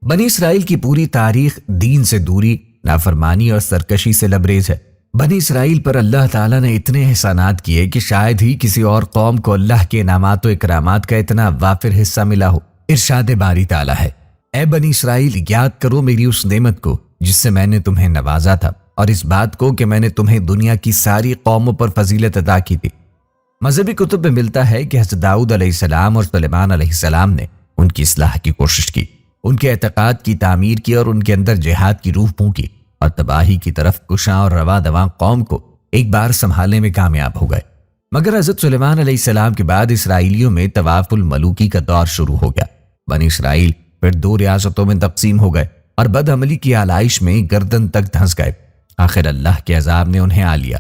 بنی اسرائیل کی پوری تاریخ دین سے دوری، نافرمانی اور سرکشی سے لبریز ہے۔ بنی اسرائیل پر اللہ تعالیٰ نے اتنے احسانات کیے کہ شاید ہی کسی اور قوم کو اللہ کے انعامات و اکرامات کا اتنا وافر حصہ ملا ہو۔ ارشاد باری تعالیٰ ہے، اے بنی اسرائیل، یاد کرو میری اس نعمت کو جس سے میں نے تمہیں نوازا تھا، اور اس بات کو کہ میں نے تمہیں دنیا کی ساری قوموں پر فضیلت عطا کی تھی۔ مذہبی کتب میں ملتا ہے کہ حضرت داؤد علیہ السلام اور سلیمان علیہ السلام نے ان کی اصلاح کی کوشش کی، ان کے اعتقاد کی تعمیر کی اور ان کے اندر جہاد کی روح پھونکی، اور تباہی کی طرف کشاں اور رواں دواں قوم کو ایک بار سنبھالنے میں کامیاب ہو گئے۔ مگر حضرت سلیمان علیہ السلام کے بعد اسرائیلیوں میں طواف الملوکی کا دور شروع ہو گیا۔ بنی اسرائیل پھر 2 ریاستوں میں تقسیم ہو گئے اور بد عملی کی آلائش میں گردن تک دھنس گئے۔ آخر اللہ کے عذاب نے انہیں آ لیا۔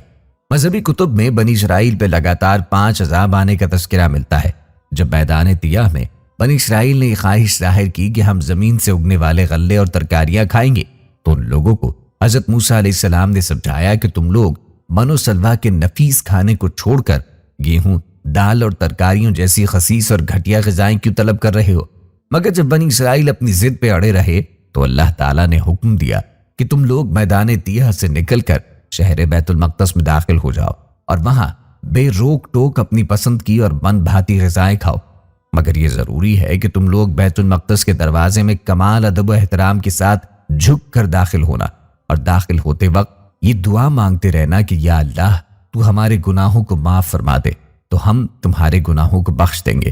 مذہبی کتب میں بنی اسرائیل پہ لگاتار 5 عذاب آنے کا تذکرہ ملتا ہے۔ جب میدان طیہ میں بنی اسرائیل نے یہ خواہش ظاہر کی کہ ہم زمین سے اگنے والے غلے اور ترکاریاں کھائیں گے، تو ان لوگوں کو حضرت موسیٰ علیہ السلام نے سمجھایا کہ تم لوگ من و سلوا کے نفیس کھانے کو چھوڑ کر گیہوں، دال اور ترکاریوں جیسی خسیس اور گھٹیا غذائیں کیوں طلب کر رہے ہو؟ مگر جب بنی اسرائیل اپنی ضد پہ اڑے رہے تو اللہ تعالیٰ نے حکم دیا کہ تم لوگ میدان طیہ سے نکل کر شہر بیت المقدس میں داخل ہو جاؤ اور وہاں بے روک ٹوک اپنی پسند کی اور من بھاتی غذائیں کھاؤ، مگر یہ ضروری ہے کہ تم لوگ بیت المقدس کے دروازے میں کمال ادب و احترام کے ساتھ جھک کر داخل ہونا، اور داخل ہوتے وقت یہ دعا مانگتے رہنا کہ یا اللہ تو ہمارے گناہوں کو معاف فرما دے تو ہم تمہارے گناہوں کو بخش دیں گے۔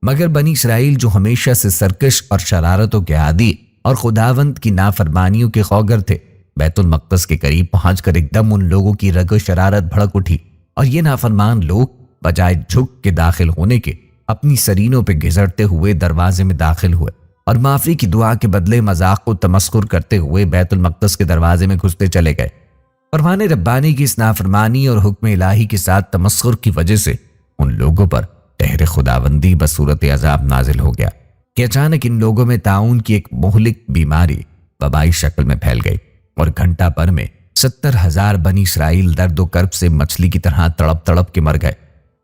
مگر بنی اسرائیل جو ہمیشہ سے سرکش اور شرارتوں کے عادی اور خداوند کی نافرمانیوں کے خوگر تھے، بیت المقدس کے قریب پہنچ کر ایک دم ان لوگوں کی رگ و شرارت بھڑک اٹھی، اور یہ نافرمان لوگ بجائے جھک کے داخل ہونے کے اپنی سرینوں پہ گھسٹتے ہوئے دروازے میں داخل ہوئے اور معافی کی دعا کے بدلے مذاق و تمسخر کرتے ہوئے بیت المقدس کے دروازے میں گھستے چلے گئے۔ فرمان ربانی کی اس نافرمانی اور حکم الہی کے ساتھ تمسخر کی وجہ سے ان لوگوں پر قہر خداوندی بصورت عذاب نازل ہو گیا کہ اچانک ان لوگوں میں طاعون کی ایک مہلک بیماری وبائی شکل میں پھیل گئی، اور گھنٹہ پر میں 70,000 بنی اسرائیل درد و کرب سے مچھلی کی طرح تڑپ تڑپ کے مر گئے۔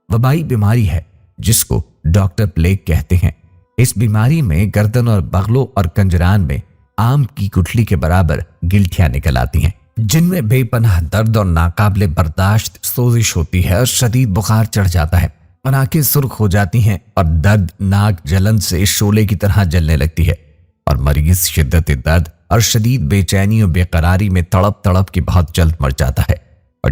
وبائی بیماری ہے جس کو ڈاکٹر پلیگ کہتے ہیں۔ اس بیماری میں گردن اور بغلوں اور کنجران میں آم کی گٹھلی کے برابر گلٹیاں نکل آتی ہیں، جن میں بے پناہ درد اور ناقابل برداشت سوزش ہوتی ہے اور شدید بخار چڑھ جاتا ہے، اور آنکھیں سرخ ہو جاتی ہیں اور درد ناک جلن سے شعلے کی طرح جلنے لگتی ہے، اور مریض شدت درد اور شدید بے چینی و بے قراری میں تڑپ تڑپ کے بہت جلد مر جاتا ہے۔ اور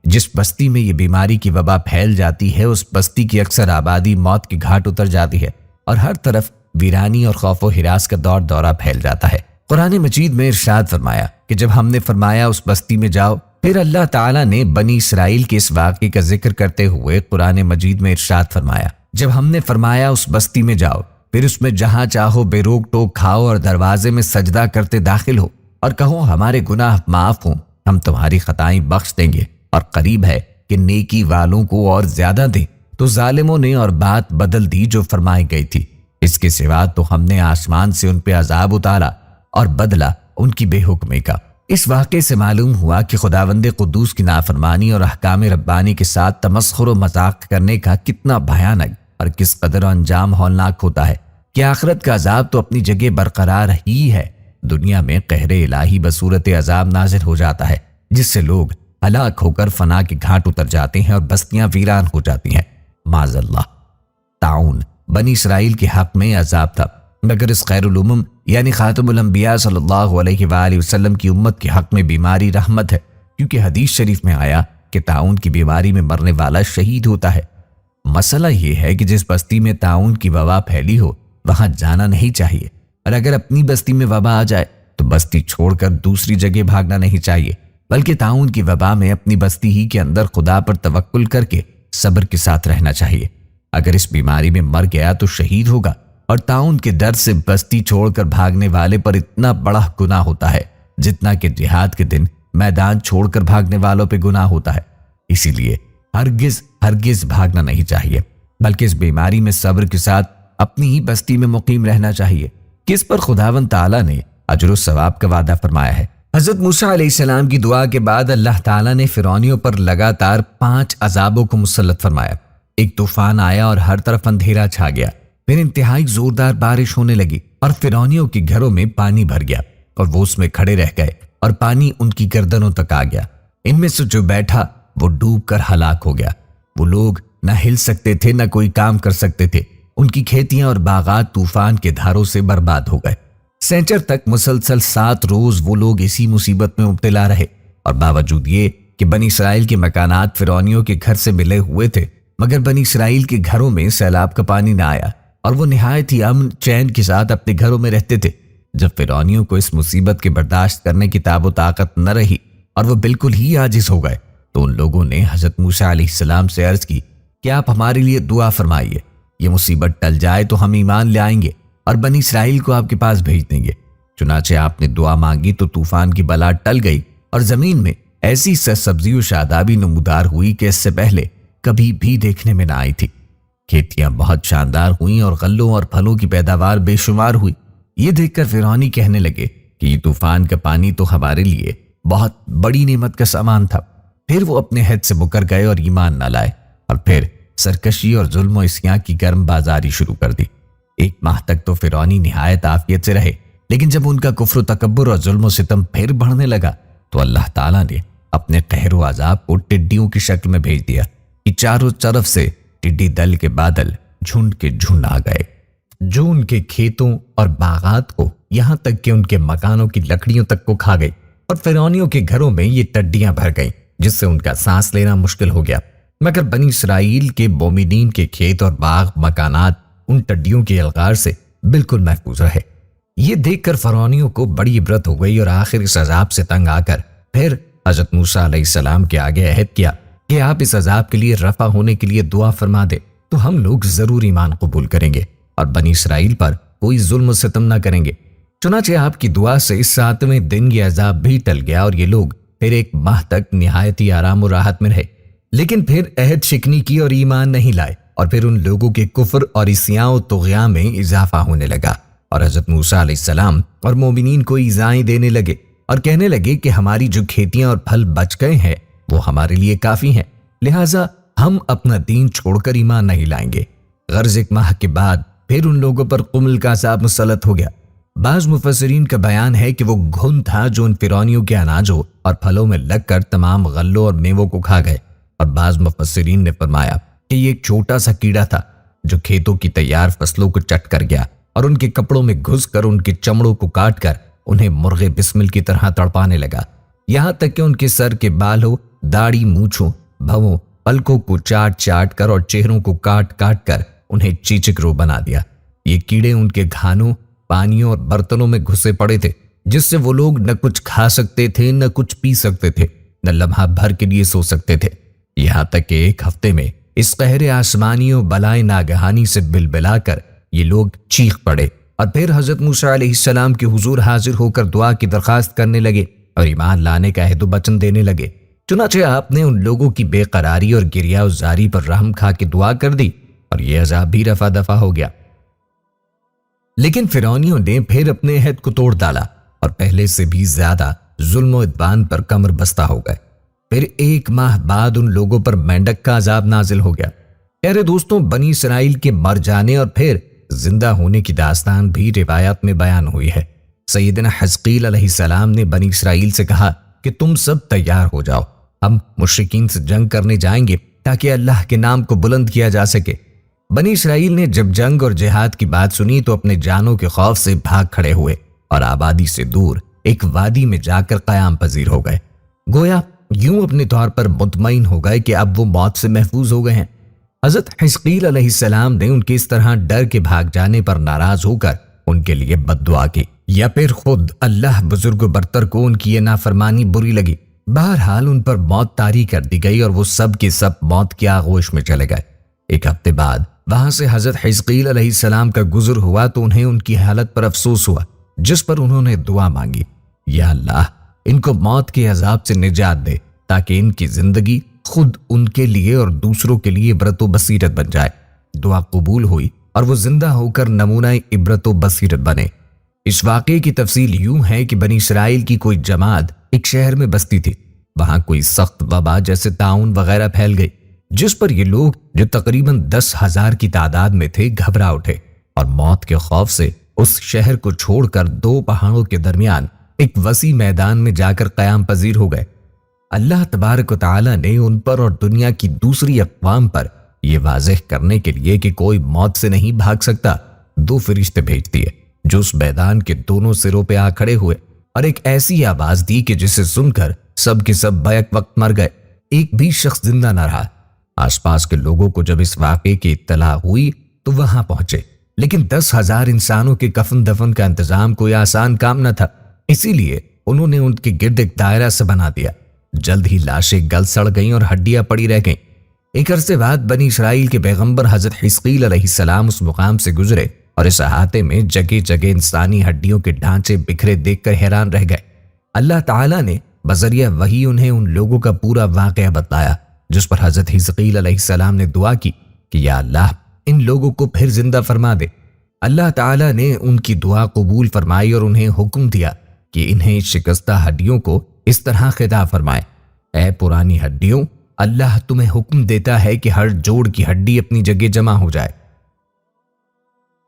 جس بستی میں یہ بیماری کی وبا پھیل جاتی ہے، اس بستی کی اکثر آبادی موت کے گھاٹ اتر جاتی ہے، اور ہر طرف ویرانی اور خوف و ہراس کا دورہ پھیل جاتا ہے۔ قرآن مجید میں ارشاد فرمایا کہ جب ہم نے فرمایا اس بستی میں جاؤ، پھر اللہ تعالیٰ نے بنی اسرائیل کے اس واقعے کا ذکر کرتے ہوئے قرآن مجید میں ارشاد فرمایا، جب ہم نے فرمایا اس بستی میں جاؤ، پھر اس میں جہاں چاہو بے روک ٹوک کھاؤ اور دروازے میں سجدہ کرتے داخل ہو، اور کہو ہمارے گناہ معاف ہوں، ہم تمہاری خطائیں بخش دیں گے، اور قریب ہے کہ نیکی والوں کو اور زیادہ دیں۔ تو ظالموں نے اور بات بدل دی جو فرمائی گئی تھی، اس کے سوا تو ہم نے آسمان سے ان پہ عذاب اتارا اور بدلا ان کی بے حکمی کا۔ اس واقعے سے معلوم ہوا کہ خداوند قدوس کی نافرمانی اور احکام ربانی کے ساتھ تمسخر و مذاق کرنے کا کتنا بھیانک اور کس قدر انجام ہولناک ہوتا ہے کہ آخرت کا عذاب تو اپنی جگہ برقرار ہی ہے، دنیا میں قہر الہی بصورت عذاب نازل ہو جاتا ہے، جس سے لوگ ہلاک ہو کر فنا کے گھاٹ اتر جاتے ہیں اور بستیاں ویران ہو جاتی ہیں۔ معاذ اللہ۔ طاعون بنی اسرائیل کے حق میں عذاب تھا، مگر اس خیر الامم یعنی خاتم الانبیاء صلی اللہ علیہ وآلہ وسلم کی امت کے حق میں بیماری رحمت ہے، کیونکہ حدیث شریف میں آیا کہ طاعون کی بیماری میں مرنے والا شہید ہوتا ہے۔ مسئلہ یہ ہے کہ جس بستی میں طاعون کی وبا پھیلی ہو وہاں جانا نہیں چاہیے، اور اگر اپنی بستی میں وبا آ جائے تو بستی چھوڑ کر دوسری جگہ بھاگنا نہیں چاہیے، بلکہ طاعون کی وبا میں اپنی بستی ہی کے اندر خدا پر توکل کر کے صبر کے ساتھ رہنا چاہیے۔ اگر اس بیماری میں مر گیا تو شہید ہوگا، اور طاعون کے ڈر سے بستی چھوڑ کر بھاگنے والے پر اتنا بڑا گناہ ہوتا ہے جتنا کہ جہاد کے دن میدان چھوڑ کر بھاگنے والوں پہ گناہ ہوتا ہے۔ اسی لیے ہرگز بھاگنا نہیں چاہیے، بلکہ اس بیماری میں صبر کے ساتھ اپنی ہی بستی میں مقیم رہنا چاہیے، کہ اس پر خداوند تعالیٰ نے اجر و ثواب کا وعدہ فرمایا ہے۔ حضرت موسیٰ علیہ السلام کی دعا کے بعد اللہ تعالیٰ نے فرعونیوں پر لگاتار 5 عذابوں کو مسلط فرمایا۔ ایک طوفان آیا اور ہر طرف اندھیرا چھا گیا، پھر انتہائی زوردار بارش ہونے لگی اور فرعونیوں کے گھروں میں پانی بھر گیا اور وہ اس میں کھڑے رہ گئے اور پانی ان کی گردنوں تک آ گیا۔ ان میں سے جو بیٹھا وہ ڈوب کر ہلاک ہو گیا۔ وہ لوگ نہ ہل سکتے تھے نہ کوئی کام کر سکتے تھے۔ ان کی کھیتیاں اور باغات طوفان کے دھاروں سے برباد ہو گئے۔ سینچر تک مسلسل 7 روز وہ لوگ اسی مصیبت میں مبتلا رہے، اور باوجود یہ کہ بنی اسرائیل کے مکانات فرعونیوں کے گھر سے ملے ہوئے تھے، مگر بنی اسرائیل کے گھروں میں سیلاب کا پانی نہ آیا اور وہ نہایت ہی امن چین کے ساتھ اپنے گھروں میں رہتے تھے۔ جب فرعونیوں کو اس مصیبت کے برداشت کرنے کی تاب و طاقت نہ رہی اور وہ بالکل ہی عاجز ہو گئے، تو ان لوگوں نے حضرت موسیٰ علیہ السلام سے عرض کی کہ آپ ہمارے لیے دعا فرمائیے، یہ مصیبت ٹل جائے تو ہم ایمان لے آئیں گے اور بنی اسرائیل کو آپ کے پاس بھیج دیں گے۔ چنانچہ آپ نے دعا مانگی تو طوفان کی بلا ٹل گئی اور زمین میں ایسی سرسبزی و شادابی نمودار ہوئی کہ اس سے پہلے کبھی بھی دیکھنے میں نہ آئی تھی۔ کھیتیاں بہت شاندار ہوئیں اور غلوں اور پھلوں کی پیداوار بے شمار ہوئی۔ یہ دیکھ کر فرعونی کہنے لگے کہ یہ طوفان کا پانی تو ہمارے لیے بہت بڑی نعمت کا سامان تھا۔ پھر وہ اپنے حد سے مکر گئے اور ایمان نہ لائے، اور پھر سرکشی اور ظلم و عصیاں کی گرم بازاری شروع کر دی۔ 1 ماہ تک تو فرعونی نہایت عافیت سے رہے، لیکن جب ان کا کفر و تکبر اور ظلم و ستم پھر بڑھنے لگا تو اللہ تعالیٰ نے اپنے قہر و عذاب کو ٹڈیوں کی شکل میں بھیج دیا کہ چاروں طرف سے ٹڈی دل کے بادل جھنڈ کے جھنڈ آ گئے، جو ان کے کھیتوں اور باغات کو یہاں تک کہ ان کے مکانوں کی لکڑیوں تک کو کھا گئی، اور فرعونیوں کے گھروں میں یہ ٹڈیاں بھر گئیں جس سے ان کا سانس لینا مشکل ہو گیا۔ مگر بنی اسرائیل کے مومنین کے کھیت اور باغ مکانات ان ٹڈیوں کے الغار سے بالکل محفوظ رہے۔ یہ دیکھ کر فرعونیوں کو بڑی عبرت ہو گئی اور آخر اس عذاب سے تنگ آ کر پھر حضرت موسیٰ علیہ السلام کے آگے عہد کیا کہ آپ اس عذاب کے لیے رفع ہونے کے لیے دعا فرما دے تو ہم لوگ ضرور ایمان قبول کریں گے اور بنی اسرائیل پر کوئی ظلم و ستم نہ کریں گے۔ چنانچہ آپ کی دعا سے اس 7ویں دن یہ عذاب بھی ٹل گیا اور یہ لوگ پھر 1 ماہ تک نہایت ہی آرام و راحت میں رہے، لیکن پھر عہد شکنی کی اور ایمان نہیں لائے، اور پھر ان لوگوں کے کفر اور عصیاں و طغیاں میں اضافہ ہونے لگا، اور حضرت موسیٰ علیہ السلام اور مومنین کو ایذائیں دینے لگے اور کہنے لگے کہ ہماری جو کھیتیاں اور پھل بچ گئے ہیں وہ ہمارے لیے کافی ہیں، لہٰذا ہم اپنا دین چھوڑ کر ایمان نہیں لائیں گے۔ غرض 1 ماہ کے بعد پھر ان لوگوں پر قمل کا عذاب مسلط ہو گیا۔ بعض مفسرین کا بیان ہے کہ وہ گھن تھا جو ان فرعونیوں کے اناجوں اور پھلوں میں لگ کر تمام غلوں اور میووں کو کھا گئے، اور بعض مفسرین نے فرمایا کہ یہ ایک چھوٹا سا کیڑا تھا جو کھیتوں کی تیار فصلوں کو چٹ کر گیا اور ان کے کپڑوں میں گھس کر ان کے چمڑوں کو کاٹ کر انہیں مرغے بسمل کی طرح تڑپانے لگا، یہاں تک کہ ان کے سر کے بالوں، داڑھی، مونچھوں، بھووں، پلکوں کو چاٹ چاٹ کر اور چہروں کو کاٹ کاٹ کر انہیں چیچک رو بنا دیا۔ یہ کیڑے ان کے گھانوں، پانیوں اور برتنوں میں گھسے پڑے تھے، جس سے وہ لوگ نہ کچھ کھا سکتے تھے، نہ کچھ پی سکتے تھے، نہ لمحہ بھر کے لیے سو سکتے تھے، یہاں تک کہ 1 ہفتے میں اس قہر آسمانی و بلائے ناگہانی سے بلبلا کر یہ لوگ چیخ پڑے، اور پھر حضرت موسیٰ علیہ السلام کے حضور حاضر ہو کر دعا کی درخواست کرنے لگے اور ایمان لانے کا عہد و وعدہ دینے لگے۔ چنانچہ آپ نے ان لوگوں کی بے قراری اور گریہ و زاری پر رحم کھا کے دعا کر دی اور یہ عذاب بھی رفع دفع ہو گیا۔ لیکن فرعونیوں نے پھر اپنے عہد کو توڑ ڈالا اور پہلے سے بھی زیادہ ظلم و عدوان پر کمر بستہ ہو گئے۔ پھر 1 ماہ بعد ان لوگوں پر مینڈک کا عذاب نازل ہو گیا۔ پیارے دوستوں، بنی اسرائیل کے مر جانے اور پھر زندہ ہونے کی داستان بھی روایات میں بیان ہوئی ہے۔ سیدنا حزقیل علیہ السلام نے بنی اسرائیل سے کہا کہ تم سب تیار ہو جاؤ، ہم مشرکین سے جنگ کرنے جائیں گے تاکہ اللہ کے نام کو بلند کیا جا سکے۔ بنی اسرائیل نے جب جنگ اور جہاد کی بات سنی تو اپنے جانوں کے خوف سے بھاگ کھڑے ہوئے اور آبادی سے دور ایک وادی میں جا کر قیام پذیر ہو گئے۔ گویا یوں اپنے طور پر مطمئن ہو گئے کہ اب وہ موت سے محفوظ ہو گئے ہیں۔ حضرت حزقیل علیہ السلام نے ان کے اس طرح ڈر کے بھاگ جانے پر ناراض ہو کر ان کے لیے بد دعا کی، یا پھر خود اللہ بزرگ و برتر کو ان کی یہ نافرمانی بری لگی۔ بہرحال ان پر موت طاری کر دی گئی اور وہ سب کے سب موت کی آغوش میں چلے گئے۔ ایک ہفتے بعد وہاں سے حضرت حزقیل علیہ السلام کا گزر ہوا تو انہیں ان کی حالت پر افسوس ہوا، جس پر انہوں نے دعا مانگی، یا اللہ ان کو موت کے عذاب سے نجات دے تاکہ ان کی زندگی خود ان کے لیے اور دوسروں کے لیے عبرت و بصیرت بن جائے۔ دعا قبول ہوئی اور وہ زندہ ہو کر نمونہ عبرت و بصیرت بنے۔ اس واقعے کی تفصیل یوں ہے کہ بنی اسرائیل کی کوئی جماعت ایک شہر میں بستی تھی۔ وہاں کوئی سخت وبا جیسے طاعون وغیرہ پھیل گئی، جس پر یہ لوگ جو تقریباً 10,000 کی تعداد میں تھے گھبرا اٹھے اور موت کے خوف سے اس شہر کو چھوڑ کر دو پہاڑوں کے درمیان ایک وسیع میدان میں جا کر قیام پذیر ہو گئے۔ اللہ تبارک و تعالی نے ان پر اور دنیا کی دوسری اقوام پر یہ واضح کرنے کے لیے کہ کوئی موت سے نہیں بھاگ سکتا، 2 فرشتے بھیج دیے جو اس میدان کے دونوں سروں پہ آ کھڑے ہوئے اور ایک ایسی آواز دی کہ جسے سن کر سب کے سب بیک وقت مر گئے، ایک بھی شخص زندہ نہ رہا۔ آس پاس کے لوگوں کو جب اس واقعے کی اطلاع ہوئی تو وہاں پہنچے، لیکن 10,000 انسانوں کے کفن دفن کا انتظام کوئی آسان کام نہ تھا، اسی لیے انہوں نے ان کے گرد ایک دائرہ سے بنا دیا۔ جلد ہی لاشیں گل سڑ گئیں اور ہڈیاں پڑی رہ گئیں۔ ایک عرصے بعد بنی اسرائیل کے پیغمبر حضرت حزقیل علیہ السلام اس مقام سے گزرے اور اس احاطے میں جگہ جگہ انسانی ہڈیوں کے ڈھانچے بکھرے دیکھ کر حیران رہ گئے۔ اللہ تعالیٰ نے بذریعہ وحی انہیں ان لوگوں کا پورا واقعہ بتایا، جس پر حضرت حزقیل علیہ السلام نے دعا کی کہ یا اللہ ان لوگوں کو پھر زندہ فرما دے۔ اللہ تعالیٰ نے ان کی دعا قبول فرمائی اور انہیں حکم دیا کہ انہیں شکستہ ہڈیوں کو اس طرح خطاب فرمائے، اے پرانی ہڈیوں، اللہ تمہیں حکم دیتا ہے کہ ہر جوڑ کی ہڈی اپنی جگہ جمع ہو جائے۔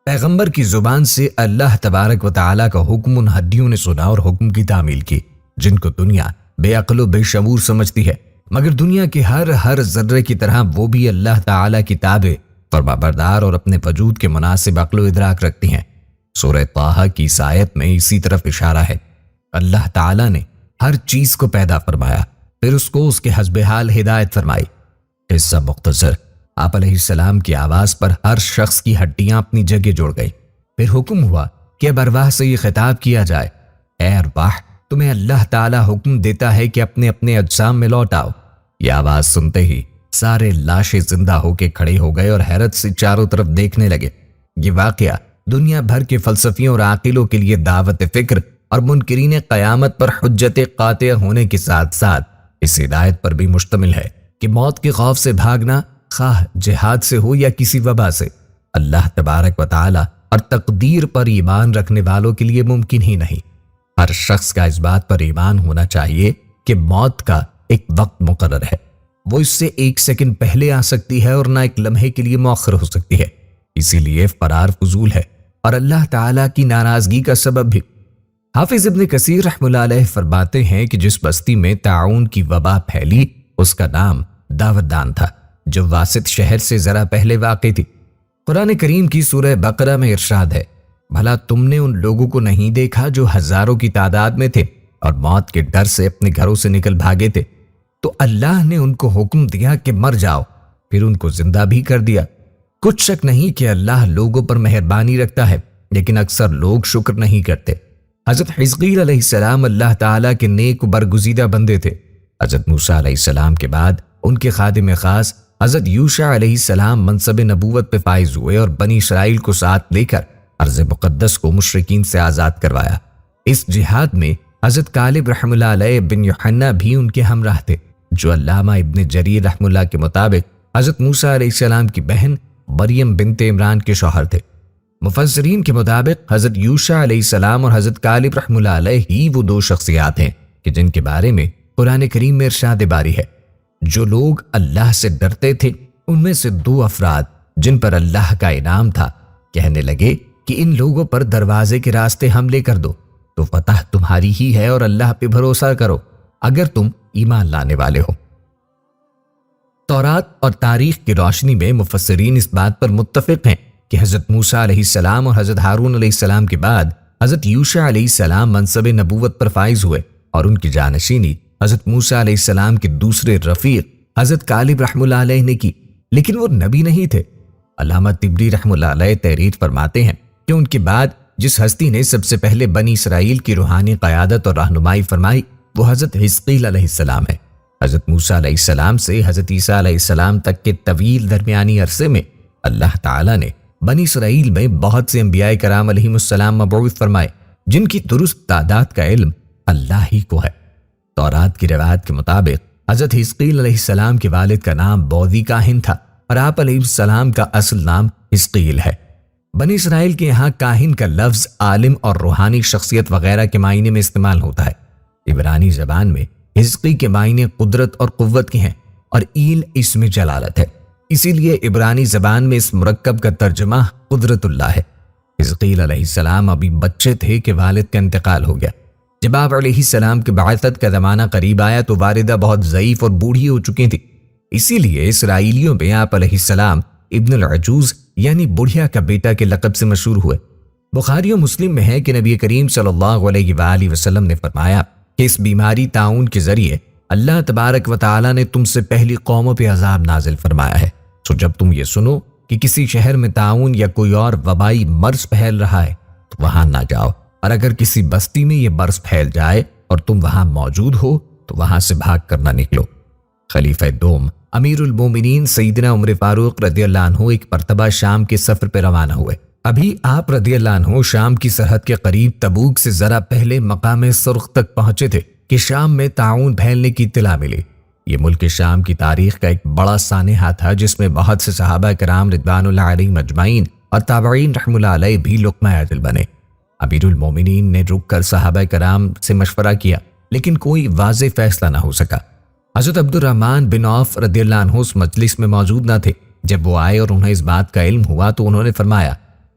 پیغمبر کی زبان سے اللہ تبارک و تعالیٰ کا حکم ان ہڈیوں نے سنا اور حکم کی تعمیل کی، جن کو دنیا بے عقل و بے شعور سمجھتی ہے، مگر دنیا کے ہر ذرے کی طرح وہ بھی اللہ تعالیٰ کی تابع، فرمانبردار اور اپنے وجود کے مناسب عقل و ادراک رکھتی ہیں۔ سورہ طٰہٰ کی اس آیت میں اسی طرف اشارہ ہے۔ اللہ تعالیٰ نے ہر چیز کو پیدا فرمایا، پھر اس کو اس کے حسب حال ہدایت فرمائی۔ قصہ مختصر، آپ علیہ السلام کی آواز پر ہر شخص کی ہڈیاں اپنی جگہ جڑ گئی۔ پھر حکم ہوا کہ اب ارواح سے یہ خطاب کیا جائے، اے ارواح، تمہیں اللہ تعالیٰ حکم دیتا ہے کہ اپنے اپنے اجسام میں لوٹ آؤ۔ یہ آواز سنتے ہی سارے لاشیں زندہ ہو کے کھڑے ہو گئے اور حیرت سے چاروں طرف دیکھنے لگے۔ یہ واقعہ دنیا بھر کے فلسفیوں اور عاقلوں کے لیے دعوت فکر اور منکرین قیامت پر حجت قاطع ہونے کے ساتھ ساتھ اس ہدایت پر بھی مشتمل ہے کہ موت کے خوف سے بھاگنا، خواہ جہاد سے ہو یا کسی وبا سے، اللہ تبارک و تعالی اور تقدیر پر ایمان رکھنے والوں کے لیے ممکن ہی نہیں۔ ہر شخص کا اس بات پر ایمان ہونا چاہیے کہ موت کا ایک وقت مقرر ہے، وہ اس سے 1 سیکنڈ پہلے آ سکتی ہے اور نہ ایک لمحے کے لیے مؤخر ہو سکتی ہے، اسی لیے فرار فضول ہے اور اللہ تعالیٰ کی ناراضگی کا سبب بھی۔ حافظ ابن کثیر رحمہ اللہ علیہ فرماتے ہیں کہ جس بستی میں طاعون کی وبا پھیلی اس کا نام داودان تھا، جو واسط شہر سے ذرا پہلے واقع تھی۔ قرآن کریم کی سورہ بقرہ میں ارشاد ہے، بھلا تم نے ان لوگوں کو نہیں دیکھا جو ہزاروں کی تعداد میں تھے اور موت کے ڈر سے اپنے گھروں سے نکل بھاگے تھے، تو اللہ نے ان کو حکم دیا کہ مر جاؤ، پھر ان کو زندہ بھی کر دیا۔ کچھ شک نہیں کہ اللہ لوگوں پر مہربانی رکھتا ہے، لیکن اکثر لوگ شکر نہیں کرتے۔ حضرت حزقیل علیہ السلام اللہ تعالیٰ کے نیک و برگزیدہ بندے تھے۔ حضرت موسیٰ علیہ السلام کے بعد ان کے خادم خاص حضرت یوشع علیہ السلام منصب نبوت پہ فائز ہوئے اور بنی اسرائیل کو ساتھ لے کر ارض مقدس کو مشرکین سے آزاد کروایا۔ اس جہاد میں حضرت کالب رحمہ اللہ علیہ بن یوحنا بھی ان کے ہمراہ تھے، جو علامہ ابن جریر رحمہ اللہ کے مطابق حضرت موسیٰ علیہ السلام کی بہن مریم بنت عمران کے شوہر تھے۔ مفسرین کے مطابق حضرت یوشع علیہ السلام اور حضرت کالب رحمہ اللہ علیہ ہی وہ 2 شخصیات ہیں کہ جن کے بارے میں قرآن کریم میں ارشاد باری ہے، جو لوگ اللہ سے ڈرتے تھے ان میں سے 2 افراد جن پر اللہ کا انعام تھا کہنے لگے کہ ان لوگوں پر دروازے کے راستے حملے کر دو تو فتح تمہاری ہی ہے اور اللہ پہ بھروسہ کرو اگر تم ایمان لانے والے ہو۔ تورات اور تاریخ کی روشنی میں مفسرین اس بات پر متفق ہیں کہ حضرت موسیٰ علیہ السلام اور حضرت ہارون علیہ السلام کے بعد حضرت یوشع علیہ السلام منصب نبوت پر فائز ہوئے اور ان کی جانشینی حضرت موسیٰ علیہ السلام کے دوسرے رفیق حضرت کالب رحمہ اللہ علیہ نے کی، لیکن وہ نبی نہیں تھے۔ علامہ طبری رحمہ اللہ علیہ تحریر فرماتے ہیں کہ ان کے بعد جس ہستی نے سب سے پہلے بنی اسرائیل کی روحانی قیادت اور رہنمائی فرمائی وہ حضرت حزقیل علیہ السلام ہے۔ حضرت موسیٰ علیہ السلام سے حضرت عیسیٰ علیہ السلام تک کے طویل درمیانی عرصے میں اللہ تعالیٰ نے بنی اسرائیل میں بہت سے انبیاء کرام علیہم السلام مبعوث فرمائے جن کی درست تعداد کا علم اللہ ہی کو ہے۔ تورات کی روایت کے مطابق حضرت حزقیل علیہ السلام کے والد کا نام بوذی کاہن تھا اور آپ علیہ السلام کا اصل نام حزقیل ہے۔ بنی اسرائیل کے یہاں کاہن کا لفظ عالم اور روحانی شخصیت وغیرہ کے معنی میں استعمال ہوتا ہے۔ عبرانی زبان میں حزقی کے معنی قدرت اور قوت کے ہیں اور ایل اسم جلالت ہے، اسی لیے عبرانی زبان میں اس مرکب کا ترجمہ قدرت اللہ ہے۔ حزقیل علیہ السلام ابھی بچے تھے کہ والد کا انتقال ہو گیا۔ جب آپ علیہ السلام کے بعثت کا زمانہ قریب آیا تو والدہ بہت ضعیف اور بوڑھی ہو چکی تھی، اسی لیے اسرائیلیوں میں آپ علیہ السلام ابن العجوز یعنی بڑھیا کا بیٹا کے لقب سے مشہور ہوئے۔ بخاری و مسلم میں ہے کہ نبی کریم صلی اللہ علیہ وآلہ وسلم نے فرمایا کہ اس بیماری طاعون کے ذریعے اللہ تبارک و تعالی نے تم سے پہلی قوموں پہ عذاب نازل فرمایا ہے، سو جب تم یہ سنو کہ کسی شہر میں طاعون یا کوئی اور وبائی مرض پھیل رہا ہے تو وہاں نہ جاؤ، اور اگر کسی بستی میں یہ مرض پھیل جائے اور تم وہاں موجود ہو تو وہاں سے بھاگ کر نہ نکلو۔ خلیفہ دوم امیر المومنین سیدنا عمر فاروق رضی اللہ عنہ ایک مرتبہ شام کے سفر پہ روانہ ہوئے۔ ابھی آپ رضی اللہ عنہ شام کی سرحد کے قریب تبوک سے ذرا پہلے مقام سرخ تک پہنچے تھے کہ شام میں طاعون پھیلنے کی اطلاع ملی۔ یہ ملک شام کی تاریخ کا ایک بڑا سانحہ تھا جس میں بہت سے صحابہ کرام رضوان اللہ علیہم اجمعین اور تابعین رحمہ اللہ علیہ بھی لقمہ عاجل بنے۔ امیر المومنین نے رک کر صحابہ کرام سے مشورہ کیا لیکن کوئی واضح فیصلہ نہ ہو سکا۔ حضرت عبد الرحمن بن عوف رضی اللہ عنہ اس مجلس میں موجود نہ تھے۔ جب وہ آئے اور انہیں اس بات کا علم ہوا تو انہوں نے فرمایا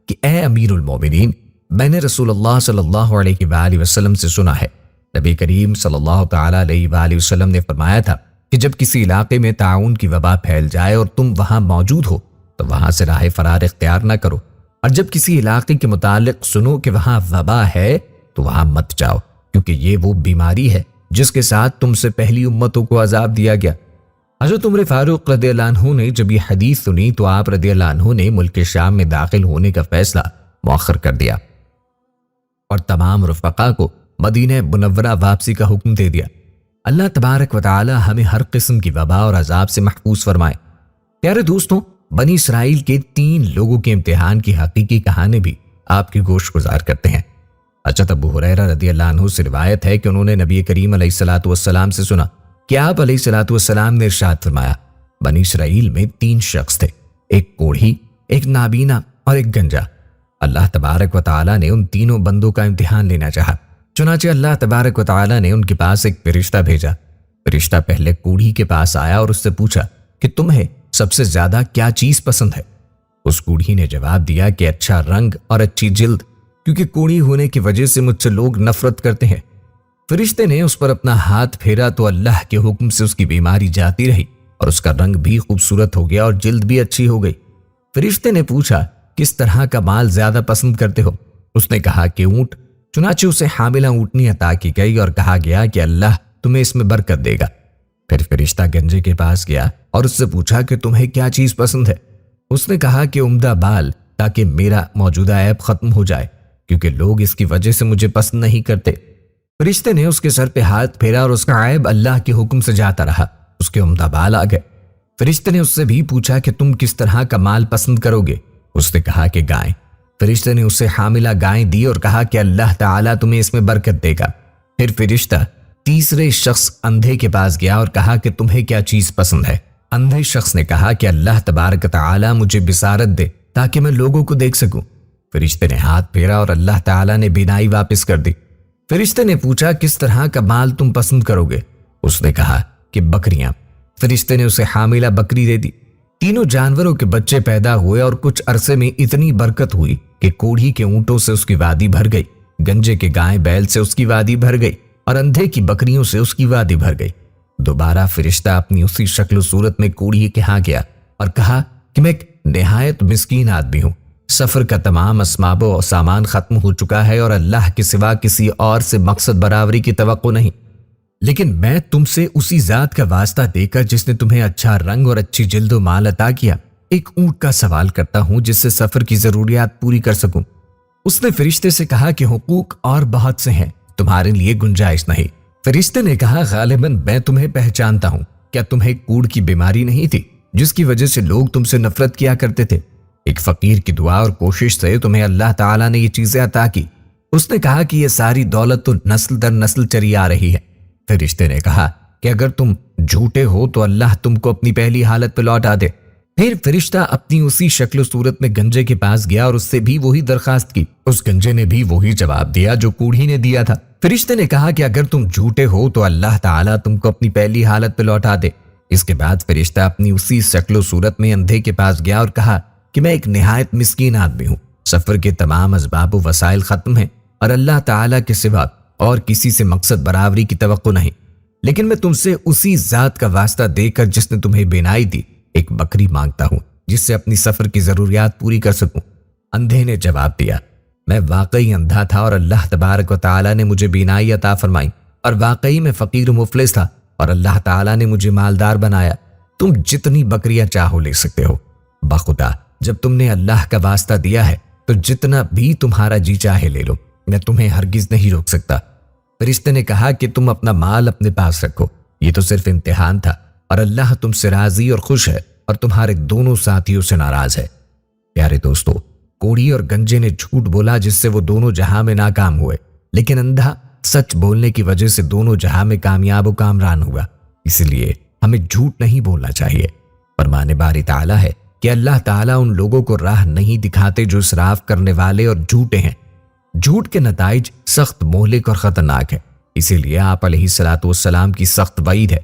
کہ اے امیر المومنین، میں نے رسول اللہ صلی اللہ علیہ وآلہ وسلم سے سنا ہے، نبی کریم صلی اللہ تعالی علیہ وآلہ وسلم نے فرمایا تھا کہ جب کسی علاقے میں طاعون کی وبا پھیل جائے اور تم وہاں موجود ہو تو وہاں سے راہ فرار اختیار نہ کرو، اور جب کسی علاقے کے متعلق سنو کہ وہاں وبا ہے تو وہاں مت جاؤ، کیونکہ یہ وہ بیماری ہے جس کے ساتھ تم سے پہلی امتوں کو عذاب دیا گیا۔ حضرت عمر فاروق رضی اللہ عنہ نے جب یہ حدیث سنی تو آپ رضی اللہ عنہ نے ملک شام میں داخل ہونے کا فیصلہ مؤخر کر دیا اور تمام رفقا کو مدینہ منورہ واپسی کا حکم دے دیا۔ اللہ تبارک و تعالی ہمیں ہر قسم کی وبا اور عذاب سے محفوظ فرمائے۔ پیارے دوستوں، بنی اسرائیل کے 3 لوگوں کے امتحان کی حقیقی کہانی بھی آپ کی گوش گزار کرتے ہیں۔ حضرت ابو ہریرہ رضی اللہ عنہ سے روایت ہے کہ انہوں نے نبی کریم علیہ الصلوۃ والسلام سے سنا کہ آپ علیہ الصلوۃ والسلام نے ارشاد فرمایا، بنی اسرائیل میں 3 شخص تھے، ایک کوڑھی، ایک نابینا اور ایک گنجا۔ اللہ تبارک و تعالی نے ان تینوں بندوں کا امتحان لینا چاہا، چنانچہ اللہ تبارک و تعالی نے ان کے پاس ایک فرشتہ بھیجا۔ فرشتہ پہلے کوڑھی کے پاس آیا اور اس سے پوچھا کہ تمہیں سب سے زیادہ کیا چیز پسند ہے؟ اس کوڑھی نے جواب دیا کہ اچھا رنگ اور اچھی جلد، کیونکہ کوڑھی ہونے کی وجہ سے مجھ سے لوگ نفرت کرتے ہیں۔ فرشتے نے اس پر اپنا ہاتھ پھیرا تو اللہ کے حکم سے اس کی بیماری جاتی رہی اور اس کا رنگ بھی خوبصورت ہو گیا اور جلد بھی اچھی ہو گئی۔ فرشتے نے پوچھا کس طرح کا مال زیادہ پسند کرتے ہو؟ اس نے کہا کہ اونٹ، چنانچہ اسے حاملہ اونٹنی عطا کی گئی اور کہا گیا کہ اللہ تمہیں اس میں برکت دے گا۔ پھر فرشتہ گنجے کے پاس گیا اور اس سے پوچھا کہ تمہیں کیا چیز پسند ہے؟ اس نے کہا کہ عمدہ بال، تاکہ میرا موجودہ عیب ختم ہو جائے، کیونکہ لوگ اس کی وجہ سے مجھے پسند نہیں کرتے۔ فرشتے نے اس کے سر پہ ہاتھ پھیرا اور اس کا عیب اللہ کے حکم سے جاتا رہا، اس کے عمدہ بال آ گئے۔ فرشتے نے اس سے بھی پوچھا کہ تم کس طرح کا مال پسند کرو گے؟ اس نے کہا کہ گائیں۔ فرشتے نے اسے حاملہ گائیں دی اور کہا کہ اللہ تعالیٰ تمہیں اس میں برکت دے گا۔ پھر فرشتہ تیسرے شخص اندھے کے پاس گیا اور کہا کہ تمہیں کیا چیز پسند ہے؟ اندھے شخص نے کہا کہ اللہ تبارک تعالیٰ مجھے بصارت دے تاکہ میں لوگوں کو دیکھ سکوں۔ فرشتے نے ہاتھ پھیرا اور اللہ تعالیٰ نے بینائی واپس کر دی۔ فرشتے نے پوچھا کس طرح کا مال تم پسند کرو گے؟ اس نے کہا کہ بکریاں۔ فرشتے نے اسے حاملہ بکری دے دی۔ تینوں جانوروں کے بچے پیدا ہوئے اور کچھ عرصے میں اتنی برکت ہوئی کہ کوڑھی کے اونٹوں سے اس کی وادی بھر گئی، گنجے کے گائے بیل سے اس کی وادی بھر گئی اور اندھے کی بکریوں سے اس کی وادی بھر گئی۔ دوبارہ فرشتہ اپنی اسی شکل و صورت میں کوڑی کے ہاں گیا اور کہا کہ میں ایک نہایت مسکین آدمی ہوں، سفر کا تمام اسباب و سامان ختم ہو چکا ہے اور اللہ کے سوا کسی اور سے مقصد برابری کی توقع نہیں، لیکن میں تم سے اسی ذات کا واسطہ دے کر جس نے تمہیں اچھا رنگ اور اچھی جلد و مال عطا کیا ایک اونٹ کا سوال کرتا ہوں جس سے سفر کی ضروریات پوری کر سکوں۔ اس نے فرشتے سے کہا کہ حقوق اور بہت سے ہیں، تمہارے لیے گنجائش نہیں۔ فرشتے نے کہا غالباً میں تمہیں پہچانتا ہوں، کیا تمہیں کوڑ کی بیماری نہیں تھی جس کی وجہ سے لوگ تم سے نفرت کیا کرتے تھے؟ ایک فقیر کی دعا اور کوشش سے تمہیں اللہ تعالیٰ نے یہ چیزیں عطا کی۔ اس نے کہا کہ یہ ساری دولت تو نسل در نسل چلی آ رہی ہے۔ فرشتے نے کہا کہ اگر تم جھوٹے ہو تو اللہ تم کو اپنی پہلی حالت پہ لوٹا دے۔ پھر فرشتہ اپنی اسی شکل و صورت میں گنجے کے پاس گیا اور اس سے بھی وہی درخواست کی۔ اس گنجے نے بھی وہی جواب دیا جو کوڑھی نے دیا تھا۔ فرشتے نے کہا کہ اگر تم جھوٹے ہو تو اللہ تعالیٰ تم کو اپنی پہلی حالت پہ لوٹا دے۔ اس کے بعد فرشتہ اپنی اسی شکل و صورت میں اندھے کے پاس گیا اور کہا کہ میں ایک نہایت مسکین آدمی ہوں، سفر کے تمام اسباب و وسائل ختم ہیں اور اللہ تعالیٰ کے سوا اور کسی سے مقصد برابری کی توقع نہیں، لیکن میں تم سے اسی ذات کا واسطہ دے کر جس نے تمہیں بینائی دی ایک بکری مانگتا ہوں جس سے اپنی سفر کی ضروریات پوری کر سکوں۔ اندھے نے جواب دیا میں واقعی اندھا تھا اور اللہ تبارک و تعالیٰ نے مجھے بینائی عطا فرمائی، اور واقعی میں فقیر و مفلس تھا اور اللہ تعالیٰ نے مجھے مالدار بنایا۔ تم جتنی بکریاں چاہو لے سکتے ہو، بخدا جب تم نے اللہ کا واسطہ دیا ہے تو جتنا بھی تمہارا جی چاہے لے لو، میں تمہیں ہرگز نہیں روک سکتا۔ فرشتے نے کہا کہ تم اپنا مال اپنے پاس رکھو، یہ تو صرف امتحان تھا اور اللہ تم سے راضی اور خوش ہے اور تمہارے دونوں ساتھیوں سے ناراض ہے۔ پیارے دوستو، کوڑی اور گنجے نے جھوٹ بولا جس سے وہ دونوں جہاں میں ناکام ہوئے، لیکن اندھا سچ بولنے کی وجہ سے دونوں جہاں میں کامیاب و کامران ہوا۔ اس لیے ہمیں جھوٹ نہیں بولنا چاہیے۔ فرمان باری تعالیٰ ہے کہ اللہ تعالیٰ ان لوگوں کو راہ نہیں دکھاتے جو اسراف کرنے والے اور جھوٹے ہیں۔ جھوٹ کے نتائج سخت مہلک اور خطرناک ہے، اسی لیے آپ علیہ الصلوۃ والسلام کی سخت وعید ہے۔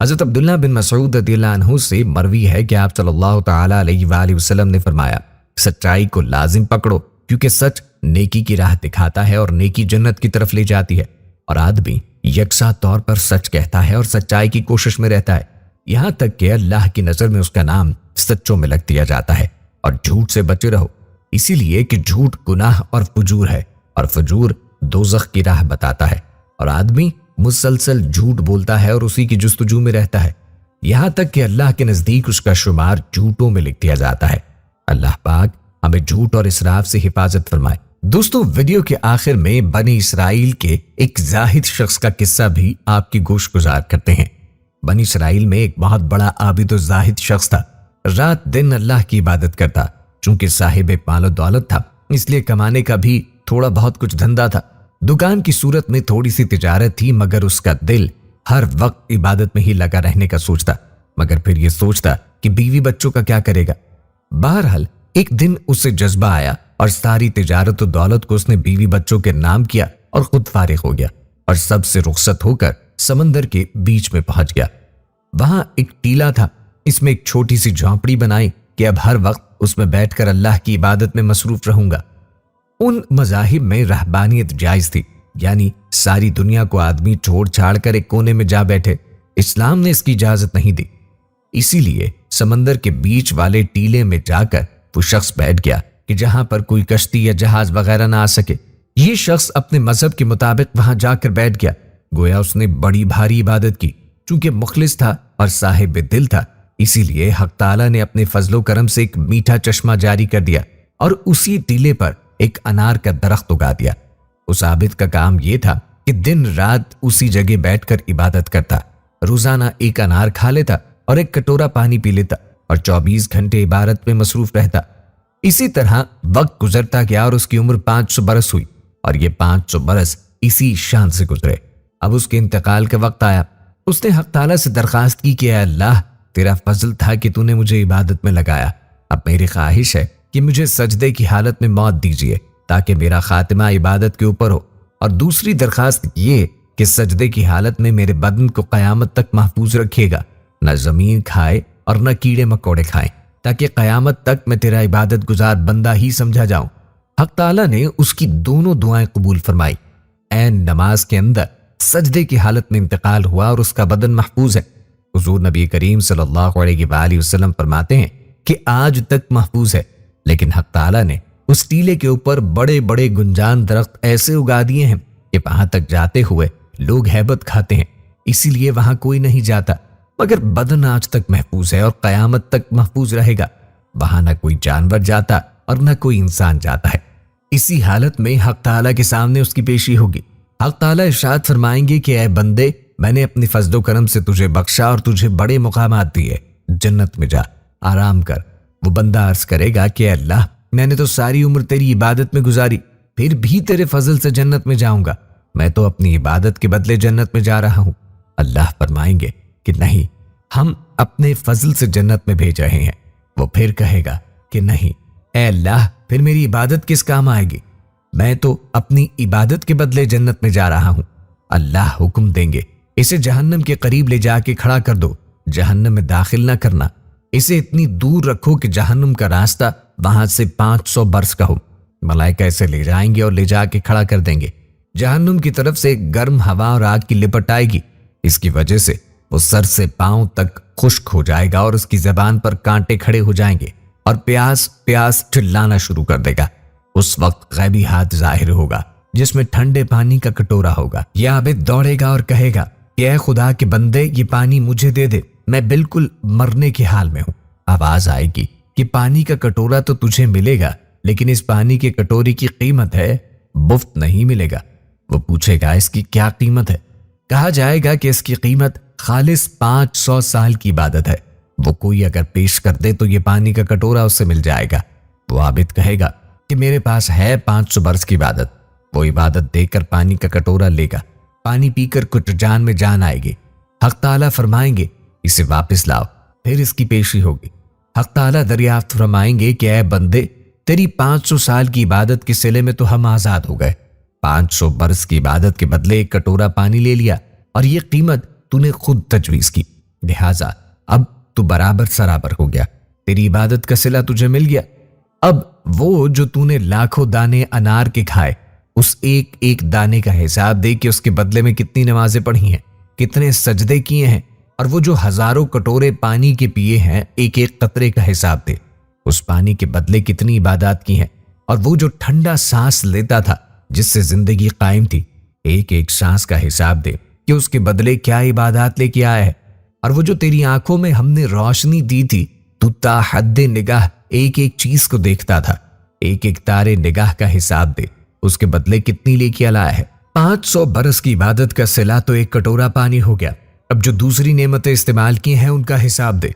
حضرت عبداللہ بن مسعود رضی اللہ عنہ سے مروی ہے کہ آپ صلی اللہ تعالیٰ علیہ وآلہ وسلم نے فرمایا سچائی کو لازم پکڑو کیونکہ سچ نیکی کی راہ دکھاتا ہے اور نیکی جنت کی طرف لے جاتی ہے، اور آدمی یکساں طور پر سچ کہتا ہے اور سچائی کی کوشش میں رہتا ہے یہاں تک کہ اللہ کی نظر میں اس کا نام سچوں میں لگ دیا جاتا ہے۔ اور جھوٹ سے بچے رہو، اسی لیے کہ جھوٹ گناہ اور فجور ہے، اور فجور دوزخ کی راہ بتاتا ہے، اور آدمی مسلسل جھوٹ بولتا ہے اور اسی کی جستجو میں رہتا ہے یہاں تک کہ اللہ کے نزدیک اس کا شمار جھوٹوں میں لکھ دیا جاتا ہے۔ اللہ پاک ہمیں جھوٹ اور اسراف سے حفاظت فرمائے۔ دوستو، ویڈیو کے آخر میں بنی اسرائیل کے ایک زاہد شخص کا قصہ بھی آپ کی گوش گزار کرتے ہیں۔ بنی اسرائیل میں ایک بہت بڑا عابد و زاہد شخص تھا، رات دن اللہ کی عبادت کرتا۔ چونکہ صاحب مال و دولت تھا اس لیے کمانے کا بھی تھوڑا بہت کچھ دھندا تھا، دکان کی صورت میں تھوڑی سی تجارت تھی، مگر اس کا دل ہر وقت عبادت میں ہی لگا رہنے کا سوچتا، مگر پھر یہ سوچتا کہ بیوی بچوں کا کیا کرے گا۔ بہرحال ایک دن اسے جذبہ آیا اور ساری تجارت و دولت کو اس نے بیوی بچوں کے نام کیا اور خود فارغ ہو گیا اور سب سے رخصت ہو کر سمندر کے بیچ میں پہنچ گیا۔ وہاں ایک ٹیلا تھا، اس میں ایک چھوٹی سی جھونپڑی بنائی کہ اب ہر وقت اس میں بیٹھ کر اللہ کی عبادت میں مصروف رہوں گا۔ ان مذاہب میں رہبانیت جائز تھی، یعنی ساری دنیا کو آدمی چھوڑ چھاڑ کر ایک کونے میں جا بیٹھے۔ اسلام نے اس کی اجازت نہیں دی، اسی لیے سمندر کے بیچ والے ٹیلے میں جا کر وہ شخص بیٹھ گیا کہ جہاں پر کوئی کشتی یا جہاز وغیرہ نہ آ سکے۔ یہ شخص اپنے مذہب کے مطابق وہاں جا کر بیٹھ گیا، گویا اس نے بڑی بھاری عبادت کی۔ چونکہ مخلص تھا اور صاحب دل تھا، اسی لیے حق تعالیٰ نے اپنے فضل و کرم سے ایک میٹھا چشمہ جاری کر دیا اور اسی ٹیلے پر ایک انار کا درخت اگا دیا۔ اس عابد کا کام یہ تھا کہ دن رات اسی جگہ بیٹھ کر عبادت کرتا، روزانہ ایک انار کھا لیتا اور ایک کٹورا پانی پی لیتا اور 24 گھنٹے عبادت میں مصروف رہتا۔ اسی طرح وقت گزرتا گیا اور اس کی عمر 500 برس ہوئی، اور یہ 500 برس اسی شان سے گزرے۔ اب اس کے انتقال کا وقت آیا۔ اس نے حق تعالیٰ سے درخواست کی کہ اے اللہ، تیرا فضل تھا کہ تو نے مجھے عبادت میں لگایا، اب میری خواہش ہے کہ مجھے سجدے کی حالت میں موت دیجیے تاکہ میرا خاتمہ عبادت کے اوپر ہو، اور دوسری درخواست یہ کہ سجدے کی حالت میں میرے بدن کو قیامت تک محفوظ رکھیے گا، نہ زمین کھائے اور نہ کیڑے مکوڑے کھائیں، تاکہ قیامت تک میں تیرا عبادت گزار بندہ ہی سمجھا جاؤں۔ حق تعالیٰ نے اس کی دونوں دعائیں قبول فرمائی۔ عین نماز کے اندر سجدے کی حالت میں انتقال ہوا اور اس کا بدن محفوظ ہے۔ حضور نبی کریم صلی اللہ علیہ وآلہ وسلم فرماتے ہیں کہ آج تک محفوظ ہے، لیکن حق تعالیٰ نے اس ٹیلے کے اوپر بڑے بڑے گنجان درخت ایسے اگا دیے ہیں کہ وہاں تک جاتے ہوئے لوگ ہیبت کھاتے ہیں، اسی لیے وہاں کوئی نہیں جاتا، مگر بدن آج تک محفوظ ہے اور قیامت تک محفوظ رہے گا۔ وہاں نہ کوئی جانور جاتا اور نہ کوئی انسان جاتا ہے۔ اسی حالت میں حق تعالیٰ کے سامنے اس کی پیشی ہوگی۔ حق تعالیٰ ارشاد فرمائیں گے کہ اے بندے، میں نے اپنی فضل و کرم سے تجھے بخشا اور تجھے بڑے مقامات دیے، جنت میں جا، آرام کر۔ وہ بندہ عرض کرے گا کہ اے اللہ، میں نے تو ساری عمر تیری عبادت میں گزاری، پھر بھی تیرے فضل سے جنت میں جاؤں گا، میں تو اپنی عبادت کے بدلے جنت میں جا رہا ہوں۔ اللہ فرمائیں گے کہ نہیں، ہم اپنے فضل سے جنت میں بھیج رہے ہیں۔ وہ پھر کہے گا کہ نہیں اے اللہ، پھر میری عبادت کس کام آئے گی، میں تو اپنی عبادت کے بدلے جنت میں جا رہا ہوں۔ اللہ حکم دیں گے، اسے جہنم کے قریب لے جا کے کھڑا کر دو، جہنم میں داخل نہ کرنا، اسے اتنی دور رکھو کہ جہنم کا راستہ وہاں سے 500 برس کا ہو۔ ملائکہ اسے لے جائیں گے اور لے جا کے کھڑا کر دیں گے۔ جہنم کی طرف سے ایک گرم ہوا اور آگ کی لپٹ آئے گی، اس کی وجہ سے وہ سر سے پاؤں تک خشک ہو جائے گا اور اس کی زبان پر کانٹے کھڑے ہو جائیں گے اور پیاس پیاس چلانا شروع کر دے گا۔ اس وقت غیبی ہاتھ ظاہر ہوگا جس میں ٹھنڈے پانی کا کٹورا ہوگا۔ یہ عابد دوڑے گا اور کہے گا کہ اے خدا کے بندے، یہ پانی مجھے دے دے، میں بالکل مرنے کے حال میں ہوں۔ آواز آئے گی کہ پانی کا کٹورا تو تجھے ملے گا، لیکن اس پانی کے کٹوری کی قیمت ہے، مفت نہیں ملے گا۔ وہ پوچھے گا اس کی کیا قیمت ہے؟ کہا جائے گا کہ اس کی قیمت خالص 500 سال کی عبادت ہے۔ وہ کوئی اگر پیش کر دے تو یہ پانی کا کٹورا اس سے مل جائے گا۔ وہ عابد کہے گا کہ میرے پاس ہے 500 برس کی عبادت۔ وہ عبادت دے کر پانی کا کٹورا لے گا، پانی پی کر کچھ جان میں جان آئے گی۔ حق تعالیٰ فرمائیں گے اسے واپس لاؤ، پھر اس کی پیشی ہوگی۔ حق تعالیٰ دریافت فرمائیں گے کہ اے بندے، تیری 500 سال کی عبادت کے صلے میں تو ہم آزاد ہو گئے، 500 برس کی عبادت کے بدلے ایک کٹورا پانی لے لیا اور یہ قیمت تو نے خود تجویز کی، لہٰذا اب تو برابر سرابر ہو گیا، تیری عبادت کا صلہ تجھے مل گیا۔ اب وہ جو تو نے لاکھوں دانے انار کے کھائے، اس ایک ایک دانے کا حساب دے کہ اس کے بدلے میں کتنی نمازیں پڑھی ہیں، کتنے سجدے کیے ہیں، اور وہ جو ہزاروں کٹورے پانی کے پیے ہیں، ایک ایک قطرے کا حساب دے، اس پانی کے بدلے کتنی عبادات کی ہیں۔ اور وہ جو ٹھنڈا سانس لیتا تھا جس سے زندگی قائم تھی، ایک ایک سانس کا حساب دے کہ اس کے بدلے کیا عبادات لے کے آیا ہے۔ اور وہ جو تیری آنکھوں میں ہم نے روشنی دی تھی، تو تا حد نگاہ ایک ایک چیز کو دیکھتا تھا، ایک ایک تارے نگاہ کا حساب دے، اس کے بدلے کتنی لے کے لایا ہے۔ 500 برس کی عبادت کا صلہ تو ایک کٹورا پانی ہو گیا، اب جو دوسری نعمتیں استعمال کی ہیں ان کا حساب دے۔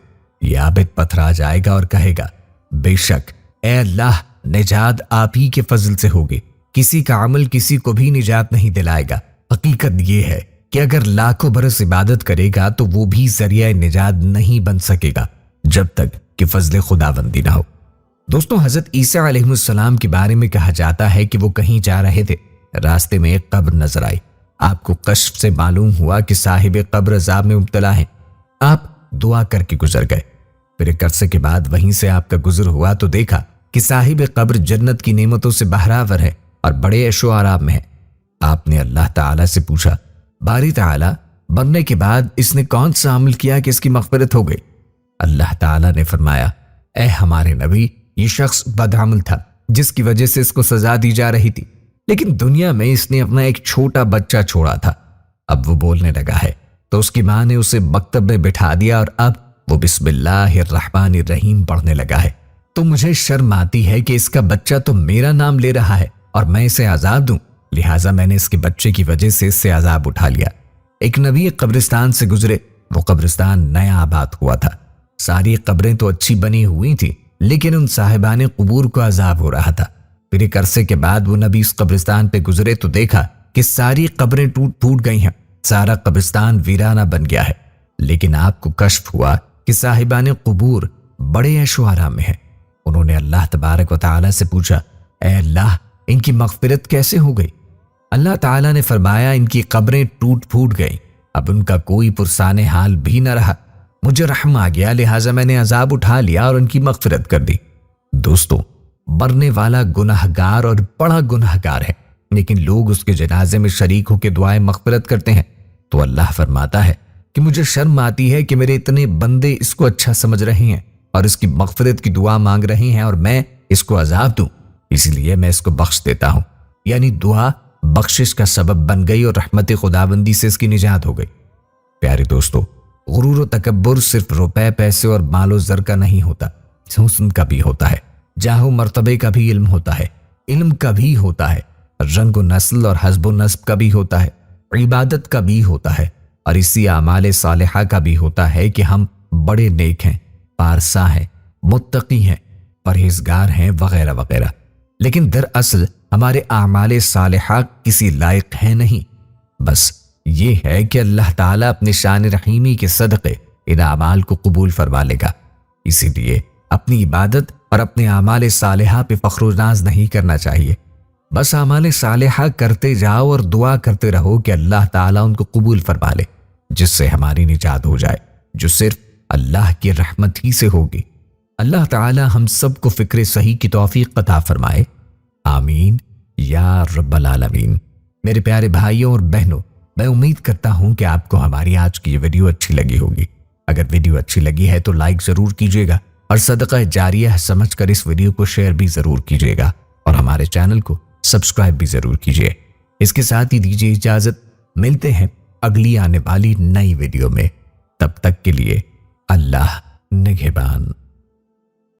یہ عابد پتھرا جائے گا اور کہے گا بے شک اے اللہ، نجات آپ ہی کے فضل سے ہوگی، کسی کا عمل کسی کو بھی نجات نہیں دلائے گا۔ حقیقت یہ ہے کہ اگر لاکھوں برس عبادت کرے گا تو وہ بھی ذریعہ نجات نہیں بن سکے گا جب تک کہ فضل خداوندی نہ ہو۔ دوستوں، حضرت عیسیٰ علیہ السلام کے بارے میں کہا جاتا ہے کہ وہ کہیں جا رہے تھے، راستے میں ایک قبر نظر آئی۔ آپ کو کشف سے معلوم ہوا کہ صاحب قبر عذاب میں مبتلا ہیں۔ آپ دعا کر کے گزر گئے۔ پھر ایک عرصے کے بعد وہیں سے آپ کا گزر ہوا تو دیکھا کہ صاحب قبر جنت کی نعمتوں سے بہراور ہے اور بڑے عیش و آرام میں ہے۔ آپ نے اللہ تعالیٰ سے پوچھا، باری تعالیٰ، مرنے کے بعد اس نے کون سا عمل کیا کہ اس کی مغفرت ہو گئی؟ اللہ تعالیٰ نے فرمایا، اے ہمارے نبی، یہ شخص بدعمل تھا جس کی وجہ سے اس کو سزا دی جا رہی تھی، لیکن دنیا میں اس نے اپنا ایک چھوٹا بچہ چھوڑا تھا، اب وہ بولنے لگا ہے تو اس کی ماں نے اسے مکتب میں بٹھا دیا اور اب وہ بسم اللہ الرحمن الرحیم پڑھنے لگا ہے۔ تو مجھے شرم آتی ہے کہ اس کا بچہ تو میرا نام لے رہا ہے اور میں اسے عذاب دوں، لہٰذا میں نے اس کے بچے کی وجہ سے اس سے عذاب اٹھا لیا۔ ایک نبی ایک قبرستان سے گزرے، وہ قبرستان نیا آباد ہوا تھا، ساری قبریں تو اچھی بنی ہوئی تھی لیکن ان صاحبان قبور کو عذاب ہو رہا تھا۔ پھر ایک عرصے کے بعد وہ نبی اس قبرستان پہ گزرے تو دیکھا کہ ساری قبریں ٹوٹ پھوٹ گئی ہیں، سارا قبرستان ویرانہ بن گیا ہے، لیکن آپ کو کشف ہوا کہ صاحبان قبور بڑے عیش و آرام میں ہیں۔ انہوں نے اللہ تبارک و تعالیٰ سے پوچھا، اے اللہ، ان کی مغفرت کیسے ہو گئی؟ اللہ تعالیٰ نے فرمایا، ان کی قبریں ٹوٹ پھوٹ گئیں، اب ان کا کوئی پرسان حال بھی نہ رہا، مجھے رحم آ گیا، لہٰذا میں نے عذاب اٹھا لیا اور ان کی مغفرت کر دی۔ دوستوں، مرنے والا گناہگار اور بڑا گناہگار ہے، لیکن لوگ اس کے جنازے میں شریک ہو کے دعائیں مغفرت کرتے ہیں تو اللہ فرماتا ہے کہ مجھے شرم آتی ہے کہ میرے اتنے بندے اس کو اچھا سمجھ رہے ہیں اور اس کی مغفرت کی دعا مانگ رہے ہیں اور میں اس کو عذاب دوں، اسی لیے میں اس کو بخش دیتا ہوں۔ یعنی دعا بخشش کا سبب بن گئی اور رحمت خداوندی سے اس کی نجات ہو گئی۔ پیارے دوستو، غرور و تکبر صرف روپے پیسے اور مال و زر کا نہیں ہوتا، حسن کا بھی ہوتا ہے، جاہ و مرتبے کا بھی علم ہوتا ہے، علم کا بھی ہوتا ہے، رنگ و نسل اور حسب و نسب کا بھی ہوتا ہے، عبادت کا بھی ہوتا ہے، اور اسی اعمال صالحہ کا بھی ہوتا ہے کہ ہم بڑے نیک ہیں، پارسا ہیں، متقی ہیں، پرہیزگار ہیں وغیرہ وغیرہ۔ لیکن دراصل ہمارے اعمال صالحہ کسی لائق ہیں نہیں، بس یہ ہے کہ اللہ تعالیٰ اپنے شان رحیمی کے صدقے ان اعمال کو قبول فرما لے گا۔ اسی لیے اپنی عبادت اور اپنے اعمال صالحہ پہ فخر و ناز نہیں کرنا چاہیے، بس اعمال صالحہ کرتے جاؤ اور دعا کرتے رہو کہ اللہ تعالیٰ ان کو قبول فرما لے، جس سے ہماری نجات ہو جائے، جو صرف اللہ کی رحمت ہی سے ہوگی۔ اللہ تعالیٰ ہم سب کو فکر صحیح کی توفیق عطا فرمائے، آمین یا رب العالمین۔ میرے پیارے بھائیوں اور بہنوں، میں امید کرتا ہوں کہ آپ کو ہماری آج کی یہ ویڈیو اچھی لگی ہوگی۔ اگر ویڈیو اچھی لگی ہے تو لائک ضرور کیجیے گا اور صدقہ جاریہ سمجھ کر اس ویڈیو کو شیئر بھی ضرور کیجیے گا اور ہمارے چینل کو سبسکرائب بھی ضرور کیجیے۔ اس کے ساتھ ہی دیجیے اجازت، ملتے ہیں اگلی آنے والی نئی ویڈیو میں، تب تک کے لیے اللہ نگہبان۔